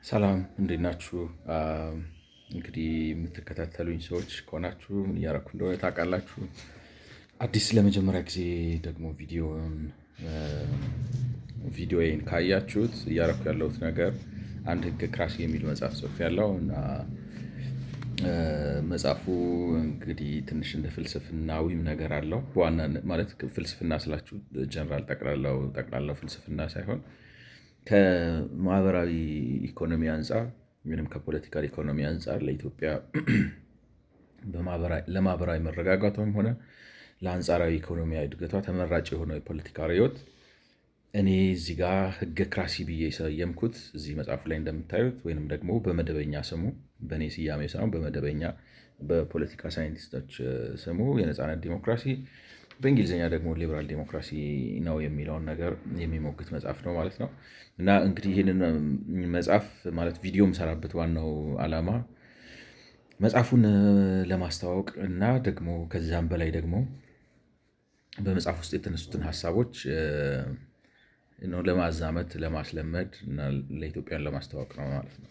ሰላም እንዴት ናችሁ? እንግዲህ የምትከታተሉኝ ሰዎች ከሆናችሁ ምን እያደረኩ እንደሆነ ታውቃላችሁ። አዲስ ለመጀመሪያ ጊዜ ደግሞ ቪዲዮዬን ካያችሁት እያደረኩ ያለሁት ነገር አንድ ህገ ክራሲ የሚል መጽሐፍ ጽፌያለሁ እና መጽሐፉ እንግዲህ ትንሽ እንደ ፍልስፍናዊም ነገር አለው። በዋናነት ማለት ፍልስፍና ስላችሁ ጀነራል ጠቅላላው ፍልስፍና ሳይሆን ከማህበራዊ ኢኮኖሚ አንጻር ወይም ከፖለቲካል ኢኮኖሚ አንጻር ለኢትዮጵያ ለማህበራዊ መረጋጋቷም ሆነ ለአንጻራዊ ኢኮኖሚያዊ እድገቷ ተመራጭ የሆነው የፖለቲካ ርዕዮት እኔ እዚህ ጋር ህገ ክራሲ ብዬ የሰየምኩት እዚህ መጽሐፍ ላይ እንደምታዩት ወይንም ደግሞ በመደበኛ ስሙ በእኔ ስያሜ ሳይሆን በመደበኛ በፖለቲካ ሳይንቲስቶች ስሙ የነፃነት ዲሞክራሲ በእንግሊዝኛ ደግሞ ሊበራል ዲሞክራሲ ነው የሚለውን ነገር የሚሞግት መጽሐፍ ነው ማለት ነው። እና እንግዲህ ይህንን መጽሐፍ ማለት ቪዲዮ የምሰራበት ዋናው ዓላማ መጽሐፉን ለማስተዋወቅ እና ደግሞ ከዛም በላይ ደግሞ በመጽሐፍ ውስጥ የተነሱትን ሀሳቦች ለማዛመት ለማስለመድ እና ለኢትዮጵያን ለማስተዋወቅ ነው ማለት ነው።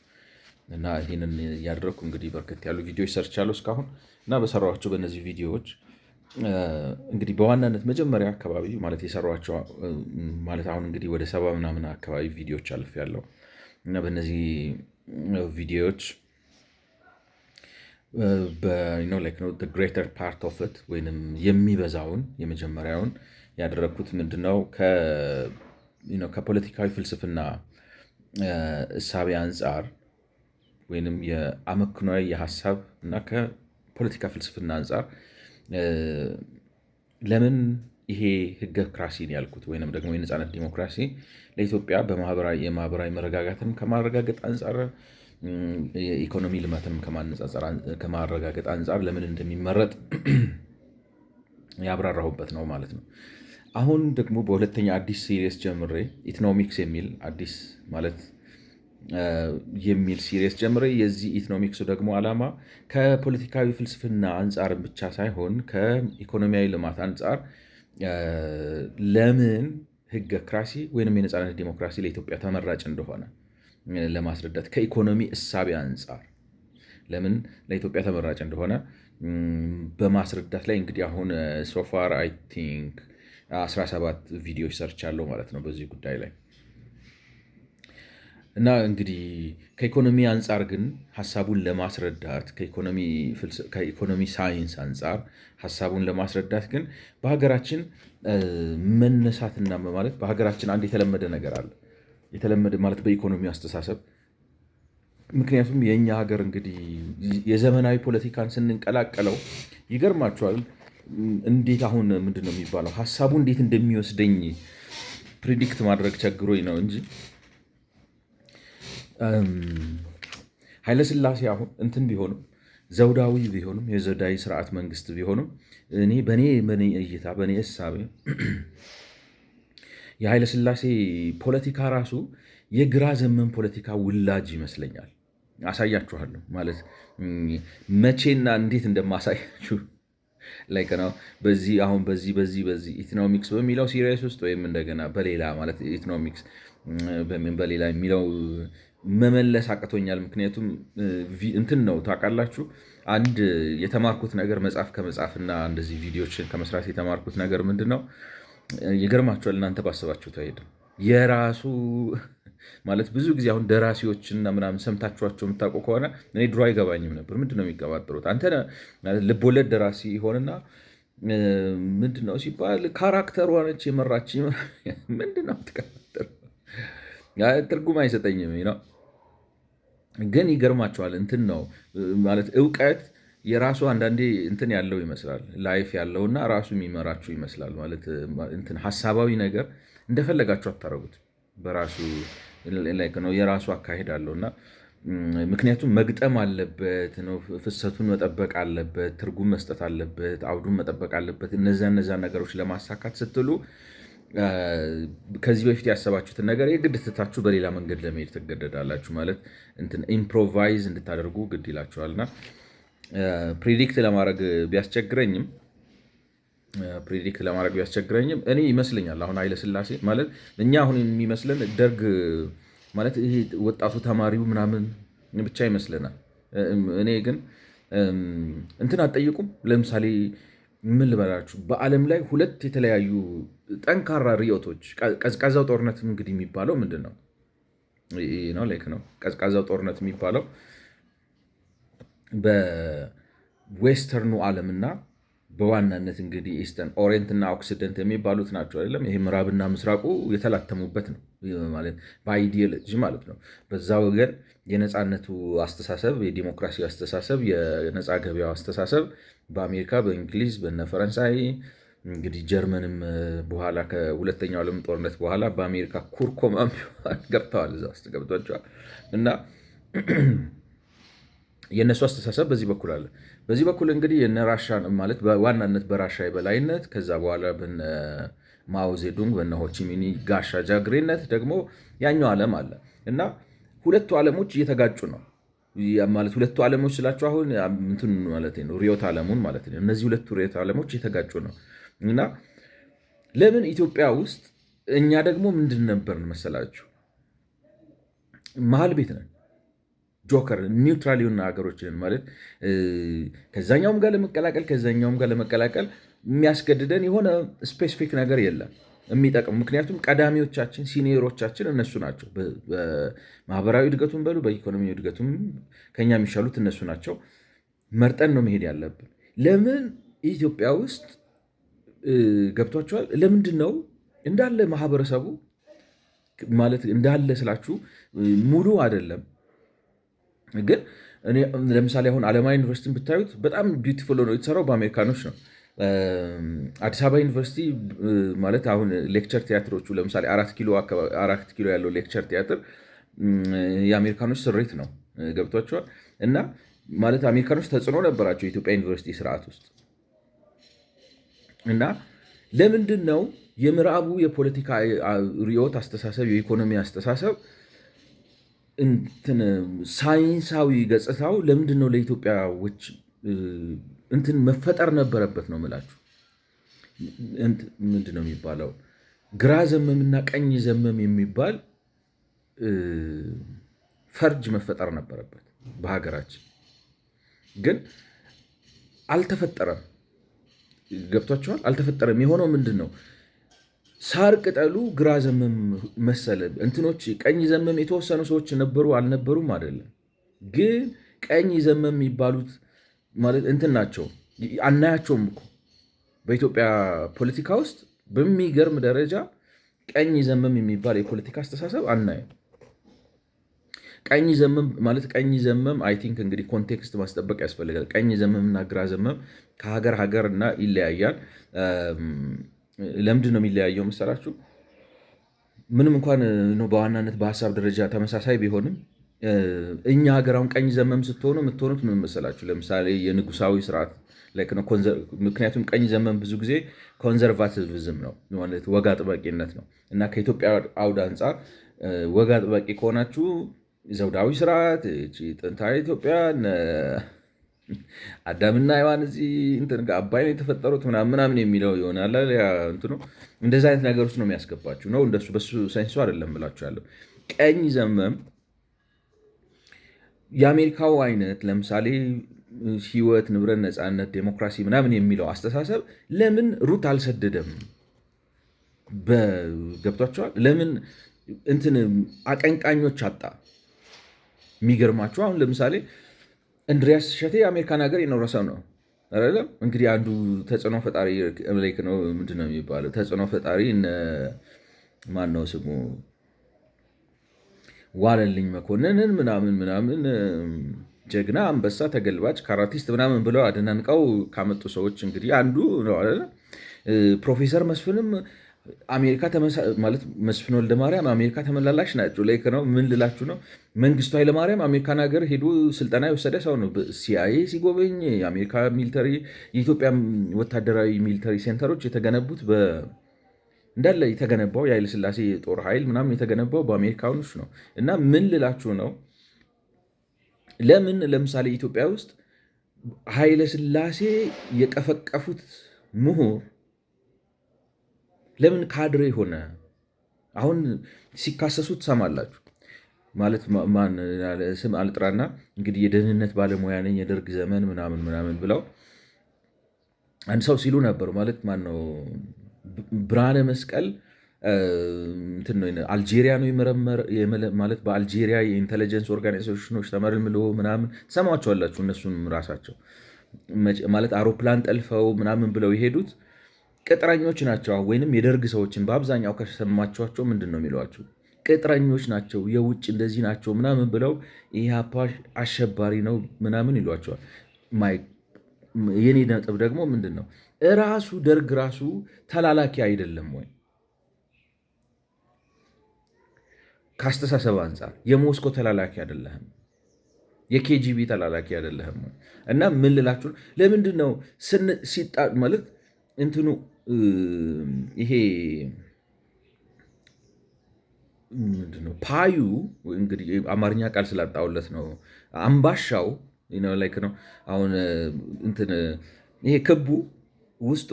እና ይህንን እያደረግኩ እንግዲህ በርከት ያሉ ቪዲዮዎች ሰርቻለሁ እስካሁን እና በሰራኋቸው በእነዚህ ቪዲዮዎች እንግዲህ በዋናነት መጀመሪያ አካባቢ ማለት የሰሯቸው ማለት አሁን እንግዲህ ወደ 70 ምናምን አካባቢ ቪዲዮዎች አልፌያለሁ እና በእነዚህ ቪዲዮዎች ግሬተር ፓርት ኦፍ ኢት ወይንም የሚበዛውን የመጀመሪያውን ያደረግኩት ምንድነው ከፖለቲካዊ ፍልስፍና እሳቤ አንጻር ወይንም የአመክኗዊ የሀሳብ እና ከፖለቲካ ፍልስፍና አንጻር ለምን ይሄ ህገ ክራሲን ያልኩት ወይንም ደግሞ የነፃነት ዲሞክራሲ ለኢትዮጵያ የማህበራዊ መረጋጋትንም ከማረጋገጥ አንጻር የኢኮኖሚ ልማትንም ከማረጋገጥ አንጻር ለምን እንደሚመረጥ ያብራራሁበት ነው ማለት ነው። አሁን ደግሞ በሁለተኛ አዲስ ሲሪየስ ጀምሬ ኢትኖሚክስ የሚል አዲስ ማለት የሚል ሲሪየስ ጀምሬ የዚህ ኢትኖሚክሱ ደግሞ ዓላማ ከፖለቲካዊ ፍልስፍና አንጻር ብቻ ሳይሆን ከኢኮኖሚያዊ ልማት አንጻር ለምን ህገ ክራሲ ወይንም የነፃነት ዲሞክራሲ ለኢትዮጵያ ተመራጭ እንደሆነ ለማስረዳት ከኢኮኖሚ እሳቤ አንጻር ለምን ለኢትዮጵያ ተመራጭ እንደሆነ በማስረዳት ላይ እንግዲህ አሁን ሶፋር አይ ቲንክ 17 ቪዲዮዎች ሰርቻለሁ ማለት ነው በዚህ ጉዳይ ላይ። እና እንግዲህ ከኢኮኖሚ አንጻር ግን ሀሳቡን ለማስረዳት ከኢኮኖሚ ሳይንስ አንጻር ሀሳቡን ለማስረዳት ግን በሀገራችን መነሳትና ማለት በሀገራችን አንድ የተለመደ ነገር አለ። የተለመደ ማለት በኢኮኖሚ አስተሳሰብ ምክንያቱም የእኛ ሀገር እንግዲህ የዘመናዊ ፖለቲካን ስንንቀላቀለው ይገርማቸዋል። እንዴት አሁን ምንድን ነው የሚባለው ሀሳቡ እንዴት እንደሚወስደኝ ፕሪዲክት ማድረግ ቸግሮኝ ነው እንጂ ኃይለሥላሴ አሁን እንትን ቢሆንም ዘውዳዊ ቢሆንም የዘውዳዊ ስርዓት መንግስት ቢሆንም በእኔ እይታ በእኔ እሳቤ የኃይለሥላሴ ፖለቲካ ራሱ የግራ ዘመን ፖለቲካ ውላጅ ይመስለኛል። አሳያችኋለሁ ማለት መቼና እንዴት እንደማሳያችሁ ላይ ነው። በዚህ ኢኮኖሚክስ በሚለው ሲሪየስ ውስጥ ወይም እንደገና በሌላ ማለት ኢኮኖሚክስ በሌላ የሚለው መመለስ አቅቶኛል። ምክንያቱም እንትን ነው ታውቃላችሁ፣ አንድ የተማርኩት ነገር መጽሐፍ ከመጽሐፍና እንደዚህ ቪዲዮችን ከመስራት የተማርኩት ነገር ምንድን ነው ይገርማችኋል። እናንተ ባሰባችሁት አይሄድም የራሱ ማለት ብዙ ጊዜ አሁን ደራሲዎችና ምናምን ሰምታችኋቸው የምታውቁ ከሆነ እኔ ድሮ አይገባኝም ነበር። ምንድነው የሚቀባጥሩት? አንተ ልቦለድ ደራሲ ሆነና ምንድነው ሲባል ካራክተሯ ነች የመራች ምንድነው የምትቀባጥረው? ትርጉም አይሰጠኝም ነው። ግን ይገርማቸዋል እንትን ነው ማለት እውቀት የራሱ አንዳንዴ እንትን ያለው ይመስላል ላይፍ ያለውና ራሱ የሚመራችሁ ይመስላል ማለት እንትን ሀሳባዊ ነገር እንደፈለጋችሁ አታረጉት። በራሱ ነው የራሱ አካሄድ አለው እና ምክንያቱም መግጠም አለበት ነው፣ ፍሰቱን መጠበቅ አለበት፣ ትርጉም መስጠት አለበት፣ አውዱን መጠበቅ አለበት። እነዛ ነገሮች ለማሳካት ስትሉ ከዚህ በፊት ያሰባችሁትን ነገር የግድ ትታችሁ በሌላ መንገድ ለመሄድ ትገደዳላችሁ። ማለት ኢምፕሮቫይዝ እንድታደርጉ ግድ ይላችኋልና ፕሪዲክት ለማድረግ ቢያስቸግረኝም እኔ ይመስለኛል አሁን ኃይለሥላሴ ማለት እኛ አሁን የሚመስለን ደርግ ማለት ይሄ ወጣቱ ተማሪው ምናምን ብቻ ይመስለናል። እኔ ግን እንትን አትጠይቁም። ለምሳሌ ምን ልበላችሁ፣ በዓለም ላይ ሁለት የተለያዩ ጠንካራ ርዕዮቶች፣ ቀዝቃዛው ጦርነት እንግዲህ የሚባለው ምንድን ነው ነው ላይክ ነው። ቀዝቃዛው ጦርነት የሚባለው በዌስተርኑ ዓለምና በዋናነት እንግዲህ ኢስተርን ኦሪየንት እና ኦክሲደንት የሚባሉት ናቸው አይደለም። ይሄ ምዕራብና ምስራቁ የተላተሙበት ነው ማለት በአይዲዮሎጂ ማለት ነው። በዛ ወገን የነፃነቱ አስተሳሰብ፣ የዲሞክራሲ አስተሳሰብ፣ የነፃ ገበያው አስተሳሰብ በአሜሪካ፣ በእንግሊዝ፣ በነ ፈረንሳይ እንግዲህ ጀርመንም በኋላ ከሁለተኛው ዓለም ጦርነት በኋላ በአሜሪካ ኩርኮማ ገብተዋል፣ እዛ ውስጥ ገብቷቸዋል እና የእነሱ አስተሳሰብ በዚህ በኩል አለ። በዚህ በኩል እንግዲህ የነ ራሻ ማለት በዋናነት በራሻ የበላይነት ከዛ በኋላ በነ ማኦ ዜዱንግ በነ ሆቺሚኒ ጋሻ ጃግሬነት ደግሞ ያኛው ዓለም አለ እና ሁለቱ ዓለሞች እየተጋጩ ነው ማለት። ሁለቱ ዓለሞች ስላቸው አሁን እንትን ማለት ነው ርዕዮተ ዓለሙን ማለት ነው። እነዚህ ሁለቱ ርዕዮተ ዓለሞች እየተጋጩ ነው እና ለምን ኢትዮጵያ ውስጥ እኛ ደግሞ ምንድን ነበርን መሰላችሁ? መሀል ቤት ነን፣ ጆከር ኒውትራል የሆኑ ሀገሮችን ማለት ከዛኛውም ጋር ለመቀላቀል ከዛኛውም ጋር ለመቀላቀል የሚያስገድደን የሆነ ስፔሲፊክ ነገር የለም የሚጠቅም። ምክንያቱም ቀዳሚዎቻችን ሲኒየሮቻችን እነሱ ናቸው። በማህበራዊ እድገቱም በሉ በኢኮኖሚ እድገቱም ከኛ የሚሻሉት እነሱ ናቸው። መርጠን ነው መሄድ ያለብን። ለምን ኢትዮጵያ ውስጥ ገብቷቸዋል? ለምንድን ነው እንዳለ ማህበረሰቡ ማለት እንዳለ ስላችሁ ሙሉ አይደለም ግን ለምሳሌ አሁን አለማያ ዩኒቨርሲቲን ብታዩት በጣም ቢዩቲፉል ነው የተሰራው፣ በአሜሪካኖች ነው። አዲስ አበባ ዩኒቨርሲቲ ማለት አሁን ሌክቸር ቲያትሮቹ ለምሳሌ 4 ኪሎ ያለው ሌክቸር ቲያትር የአሜሪካኖች ስሬት ነው። ገብቷቸዋል? እና ማለት አሜሪካኖች ተጽዕኖ ነበራቸው የኢትዮጵያ ዩኒቨርሲቲ ስርዓት ውስጥ። እና ለምንድን ነው የምዕራቡ የፖለቲካ ርዕዮት አስተሳሰብ፣ የኢኮኖሚ አስተሳሰብ እንትን ሳይንሳዊ ገጽታው ለምንድን ነው ለኢትዮጵያዎች እንትን መፈጠር ነበረበት ነው የምላችሁ። ምንድን ነው የሚባለው ግራ ዘመምና ቀኝ ዘመም የሚባል ፈርጅ መፈጠር ነበረበት በሀገራችን፣ ግን አልተፈጠረም። ገብቷቸዋል? አልተፈጠረም። የሆነው ምንድን ነው ሳር ቅጠሉ ግራ ዘመም መሰለ። እንትኖች ቀኝ ዘመም የተወሰኑ ሰዎች ነበሩ አልነበሩም አይደለም፣ ግን ቀኝ ዘመም የሚባሉት ማለት እንትን ናቸው። አናያቸውም እኮ በኢትዮጵያ ፖለቲካ ውስጥ በሚገርም ደረጃ ቀኝ ዘመም የሚባል የፖለቲካ አስተሳሰብ አናየም። ቀኝ ዘመም ማለት ቀኝ ዘመም አይ ቲንክ እንግዲህ ኮንቴክስት ማስጠበቅ ያስፈልጋል። ቀኝ ዘመም እና ግራ ዘመም ከሀገር ሀገር እና ይለያያል። ለምንድን ነው የሚለያየው መሰላችሁ? ምንም እንኳን በዋናነት በሀሳብ ደረጃ ተመሳሳይ ቢሆንም እኛ ሀገር አሁን ቀኝ ዘመም ስትሆኑ የምትሆኑት ምን መሰላችሁ? ለምሳሌ የንጉሳዊ ስርዓት ላይ ነው። ምክንያቱም ቀኝ ዘመም ብዙ ጊዜ ኮንዘርቫቲቪዝም ነው ማለት ወግ አጥባቂነት ነው እና ከኢትዮጵያ አውድ አንጻር ወግ አጥባቂ ከሆናችሁ ዘውዳዊ ስርዓት ጥንታዊ ኢትዮጵያ አዳምና ሔዋን እዚህ አባይ ነው የተፈጠሩት ምናምን የሚለው ይሆናል። እንትኑ እንደዚህ አይነት ነገር ውስጥ ነው የሚያስገባችሁ ነው። እንደሱ በሱ ሳይንሱ አይደለም ብላችሁ ያለው ቀኝ ዘመም የአሜሪካው አይነት ለምሳሌ ህይወት፣ ንብረት፣ ነፃነት፣ ዴሞክራሲ ምናምን የሚለው አስተሳሰብ ለምን ሩት አልሰደደም? ገብቷቸዋል? ለምን እንትን አቀንቃኞች አጣ? የሚገርማችሁ አሁን ለምሳሌ እንድሪያስ እሸቴ የአሜሪካን ሀገር የኖረ ሰው ነው አይደለም? እንግዲህ አንዱ ተጽዕኖ ፈጣሪ ነው። ምንድን ነው የሚባለው? ተጽዕኖ ፈጣሪ ማን ነው ስሙ? ዋለልኝ መኮንንን ምናምን ጀግና፣ አንበሳ፣ ተገልባጭ፣ ካራቲስት ምናምን ብለው አደናንቀው ካመጡ ሰዎች እንግዲህ አንዱ ነው አይደለ? ፕሮፌሰር መስፍንም አሜሪካ ማለት መስፍን ወልደ ማርያም አሜሪካ ተመላላሽ ናቸው። ላይክ ነው። ምን ልላችሁ ነው? መንግስቱ ኃይለማርያም አሜሪካን ሀገር ሄዶ ስልጠና የወሰደ ሰው ነው። ሲአይኤ ሲጎበኝ የአሜሪካ ሚሊተሪ፣ የኢትዮጵያ ወታደራዊ ሚሊተሪ ሴንተሮች የተገነቡት እንዳለ የተገነባው የኃይለ ሥላሴ የጦር ኃይል ምናምን የተገነባው በአሜሪካኖች ነው። እና ምን ልላችሁ ነው? ለምን ለምሳሌ ኢትዮጵያ ውስጥ ኃይለ ሥላሴ የቀፈቀፉት ምሁር ለምን ካድሬ ሆነ? አሁን ሲካሰሱ ትሰማላችሁ። ማለት ማን ስም አልጥራና እንግዲህ የደህንነት ባለሙያ ነኝ የደርግ ዘመን ምናምን ምናምን ብለው አንድ ሰው ሲሉ ነበር። ማለት ማን ነው ብርሃነ መስቀል አልጄሪያ ነው ማለት በአልጄሪያ የኢንቴሊጀንስ ኦርጋናይዜሽኖች ተመልምሎ ምናምን ትሰማቸዋላችሁ። እነሱም ራሳቸው ማለት አውሮፕላን ጠልፈው ምናምን ብለው የሄዱት ቅጥረኞች ናቸው። ወይንም የደርግ ሰዎችን በአብዛኛው ከሰማችኋቸው ምንድን ነው የሚሏቸው? ቅጥረኞች ናቸው፣ የውጭ እንደዚህ ናቸው ምናምን ብለው ኢህአፓ አሸባሪ ነው ምናምን ይሏቸዋል። የኔ ነጥብ ደግሞ ምንድን ነው? እራሱ ደርግ ራሱ ተላላኪ አይደለም ወይ? ከአስተሳሰብ አንጻር የሞስኮ ተላላኪ አይደለህም፣ የኬጂቢ ተላላኪ አይደለህም። እና ምን ልላችሁ ለምንድን ነው ማለት እንትኑ ይሄ ምንድነው ፓዩ እንግዲህ አማርኛ ቃል ስላጣውለት ነው። አምባሻው ነው አሁን እንትን ይሄ ክቡ ውስጡ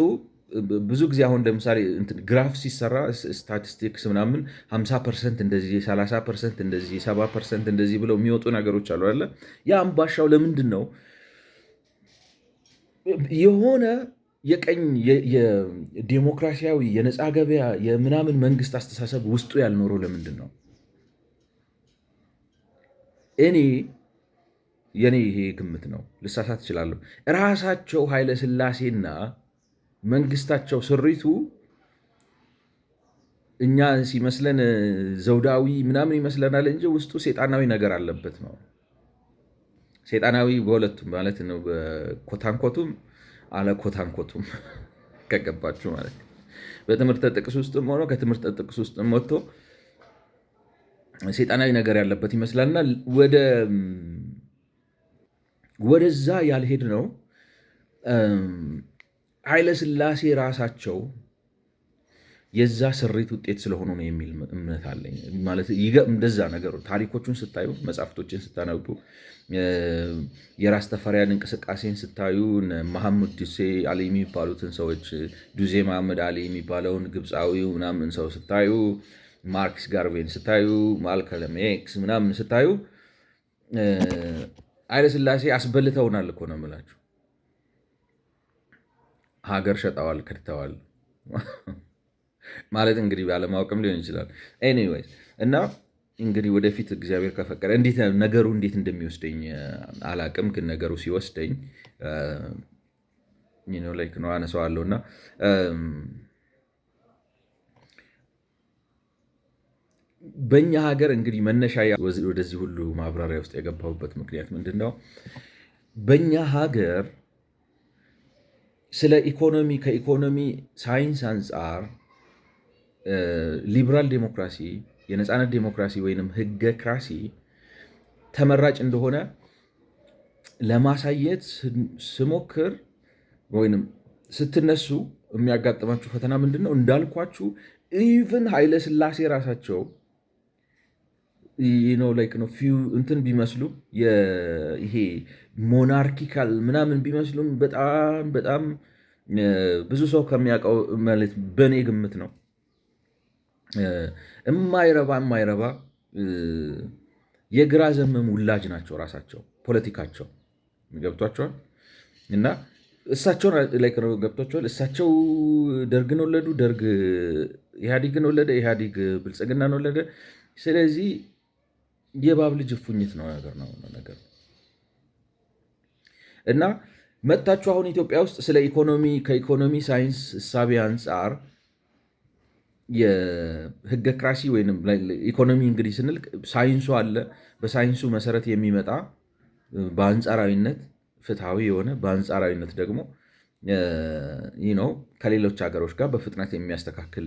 ብዙ ጊዜ አሁን ለምሳሌ ግራፍ ሲሰራ ስታቲስቲክስ ምናምን 50% እንደዚህ 30% እንደዚህ 70% እንደዚህ ብለው የሚወጡ ነገሮች አሉ አለ። ያ አምባሻው ለምንድን ነው የሆነ የቀኝ የዴሞክራሲያዊ የነፃ ገበያ የምናምን መንግስት አስተሳሰብ ውስጡ ያልኖረው ለምንድን ነው? የኔ ይሄ ግምት ነው፣ ልሳሳት እችላለሁ። ራሳቸው ኃይለ ሥላሴና መንግስታቸው ስሪቱ እኛ ሲመስለን ዘውዳዊ ምናምን ይመስለናል እንጂ ውስጡ ሴጣናዊ ነገር አለበት ነው። ሴጣናዊ በሁለቱም ማለት ነው፣ በኮታንኮቱም አለ ኮታንኮቱም ከገባችሁ ማለት ነው። በትምህርት ጥቅስ ውስጥም ሆኖ ከትምህርት ጥቅስ ውስጥም ወጥቶ ሴጣናዊ ነገር ያለበት ይመስላልና ወደዛ ያልሄድ ነው። ኃይለ ሥላሴ ራሳቸው የዛ ስሪት ውጤት ስለሆኑ ነው የሚል እምነት አለኝ። ማለት እንደዛ ነገሩ ታሪኮቹን ስታዩ መጽሐፍቶችን ስታነቡ የራስ ተፈሪያን እንቅስቃሴን ስታዩ መሐሙድ ዱሴ አሊ የሚባሉትን ሰዎች ዱዜ መሐመድ አሊ የሚባለውን ግብፃዊው ምናምን ሰው ስታዩ ማርክስ ጋርቬን ስታዩ ማልከለም ኤክስ ምናምን ስታዩ ኃይለሥላሴ አስበልተውናል እኮ ነው የምላችሁ። ሀገር ሸጠዋል፣ ከድተዋል ማለት እንግዲህ ባለማወቅም ሊሆን ይችላል። ኤኒዌይስ እና እንግዲህ ወደፊት እግዚአብሔር ከፈቀደ ነገሩ እንዴት እንደሚወስደኝ አላቅም፣ ግን ነገሩ ሲወስደኝ ነው አነሳዋለሁ እና በእኛ ሀገር እንግዲህ መነሻ ወደዚህ ሁሉ ማብራሪያ ውስጥ የገባሁበት ምክንያት ምንድን ነው? በእኛ ሀገር ስለ ኢኮኖሚ ከኢኮኖሚ ሳይንስ አንጻር ሊበራል ዴሞክራሲ የነፃነት ዴሞክራሲ ወይንም ህገክራሲ ተመራጭ እንደሆነ ለማሳየት ስሞክር ወይንም ስትነሱ የሚያጋጥማችሁ ፈተና ምንድን ነው? እንዳልኳችሁ ኢቭን ኃይለ ሥላሴ ራሳቸው እንትን ቢመስሉ ይሄ ሞናርኪካል ምናምን ቢመስሉም በጣም በጣም ብዙ ሰው ከሚያውቀው ማለት በእኔ ግምት ነው የማይረባ የግራ ዘመም ውላጅ ናቸው ራሳቸው ፖለቲካቸው ገብቷቸዋል። እና እሳቸውን ገብቷቸዋል። እሳቸው ደርግን ወለዱ፣ ደርግ ኢህአዲግን ወለደ፣ ኢህአዲግ ብልጽግናን ወለደ። ስለዚህ የባብ ልጅ እፉኝት ነው ነገር እና መጥታችሁ አሁን ኢትዮጵያ ውስጥ ስለ ኢኮኖሚ ከኢኮኖሚ ሳይንስ እሳቤ አንጻር የህገክራሲ ወይም ኢኮኖሚ እንግዲህ ስንል ሳይንሱ አለ። በሳይንሱ መሰረት የሚመጣ በአንጻራዊነት ፍትሐዊ የሆነ በአንጻራዊነት ደግሞ ከሌሎች ሀገሮች ጋር በፍጥነት የሚያስተካክል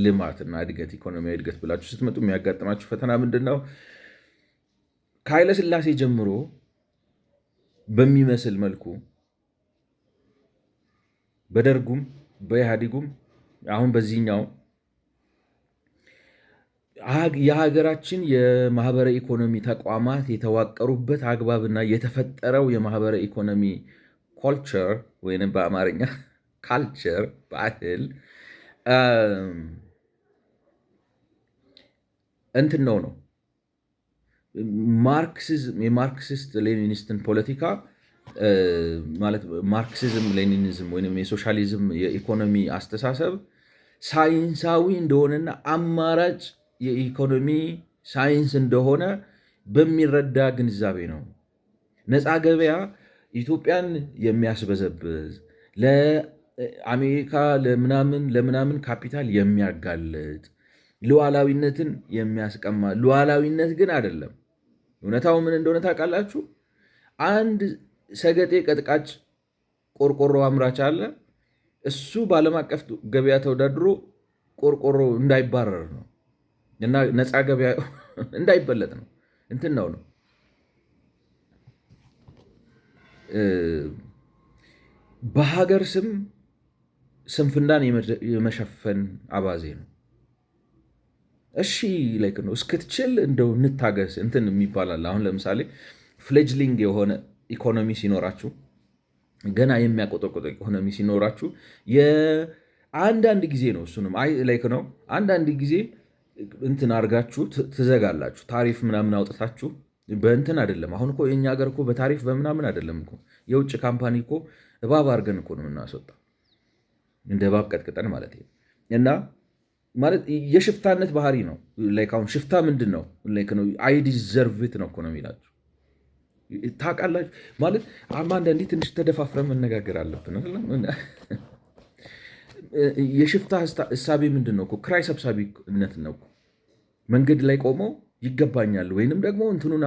ልማትና እድገት ኢኮኖሚያዊ እድገት ብላችሁ ስትመጡ የሚያጋጥማችሁ ፈተና ምንድን ነው? ከኃይለ ሥላሴ ጀምሮ በሚመስል መልኩ በደርጉም በኢህአዲጉም አሁን በዚህኛው የሀገራችን የማህበረ ኢኮኖሚ ተቋማት የተዋቀሩበት አግባብና የተፈጠረው የማህበረ ኢኮኖሚ ኮልቸር ወይም በአማርኛ ካልቸር ባህል እንትን ነው የማርክሲስት ሌኒኒስትን ፖለቲካ ማለት ማርክሲዝም ሌኒኒዝም ወይም የሶሻሊዝም የኢኮኖሚ አስተሳሰብ ሳይንሳዊ እንደሆነና አማራጭ የኢኮኖሚ ሳይንስ እንደሆነ በሚረዳ ግንዛቤ ነው። ነፃ ገበያ ኢትዮጵያን የሚያስበዘብዝ ለአሜሪካ ለምናምን ካፒታል የሚያጋልጥ ሉዓላዊነትን የሚያስቀማ ሉዓላዊነት ግን አይደለም። እውነታው ምን እንደሆነ ታውቃላችሁ? አንድ ሰገጤ ቀጥቃጭ ቆርቆሮ አምራች አለ። እሱ በዓለም አቀፍ ገበያ ተወዳድሮ ቆርቆሮ እንዳይባረር ነው እና ነፃ ገበያ እንዳይበለጥ ነው እንትን ነው። በሀገር ስም ስንፍናን የመሸፈን አባዜ ነው። እሺ ላይክ ነው እስክትችል እንደው እንታገስ እንትን የሚባላል። አሁን ለምሳሌ ፍሌጅሊንግ የሆነ ኢኮኖሚ ሲኖራችሁ፣ ገና የሚያቆጠቆጠ ኢኮኖሚ ሲኖራችሁ አንዳንድ ጊዜ ነው እሱንም ላይክ ነው አንዳንድ ጊዜ እንትን አድርጋችሁ ትዘጋላችሁ። ታሪፍ ምናምን አውጥታችሁ በእንትን አይደለም። አሁን እኮ የእኛ ሀገር እኮ በታሪፍ በምናምን አይደለም እኮ የውጭ ካምፓኒ እኮ እባብ አድርገን እኮ ነው የምናስወጣው፣ እንደ እባብ ቀጥቅጠን ማለት ነው። እና ማለት የሽፍታነት ባህሪ ነው። ላይክ አሁን ሽፍታ ምንድን ነው? ላይክ ነው አይ ዲዘርቭ ኢት ነው እኮ ነው የሚላችሁ። ታውቃላችሁ ማለት አንዳንዴ ትንሽ ተደፋፍረን መነጋገር አለብን። የሽፍታ እሳቤ ምንድን ነው? ክራይ ሰብሳቢነት ነው። መንገድ ላይ ቆመው ይገባኛል ወይንም ደግሞ እንትኑን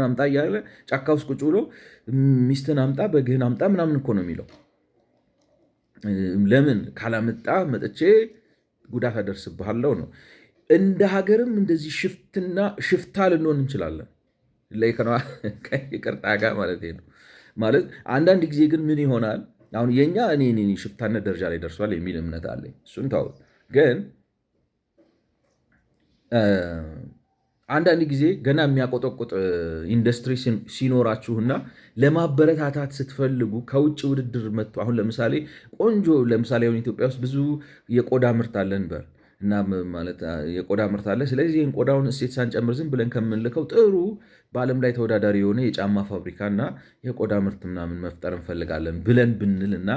አምጣ እያለ ጫካ ውስጥ ቁጭ ብሎ ሚስትን አምጣ፣ በግህን አምጣ ምናምን እኮ ነው የሚለው። ለምን ካላመጣ መጥቼ ጉዳት አደርስብሃለሁ ነው። እንደ ሀገርም እንደዚህ ሽፍታ ልንሆን እንችላለን። ይቅርታ ጋር ማለት ነው። ማለት አንዳንድ ጊዜ ግን ምን ይሆናል አሁን የኛ እኔ ሽፍታነት ደረጃ ላይ ደርሷል የሚል እምነት አለኝ። እሱን ታው ግን አንዳንድ ጊዜ ገና የሚያቆጠቁጥ ኢንዱስትሪ ሲኖራችሁና ለማበረታታት ስትፈልጉ ከውጭ ውድድር መጥቶ አሁን ለምሳሌ አሁን ኢትዮጵያ ውስጥ ብዙ የቆዳ ምርት አለን እና ማለት የቆዳ ምርት አለ። ስለዚህ ይህን ቆዳውን እሴት ሳንጨምር ዝም ብለን ከምንልከው ጥሩ በዓለም ላይ ተወዳዳሪ የሆነ የጫማ ፋብሪካ እና የቆዳ ምርት ምናምን መፍጠር እንፈልጋለን ብለን ብንል እና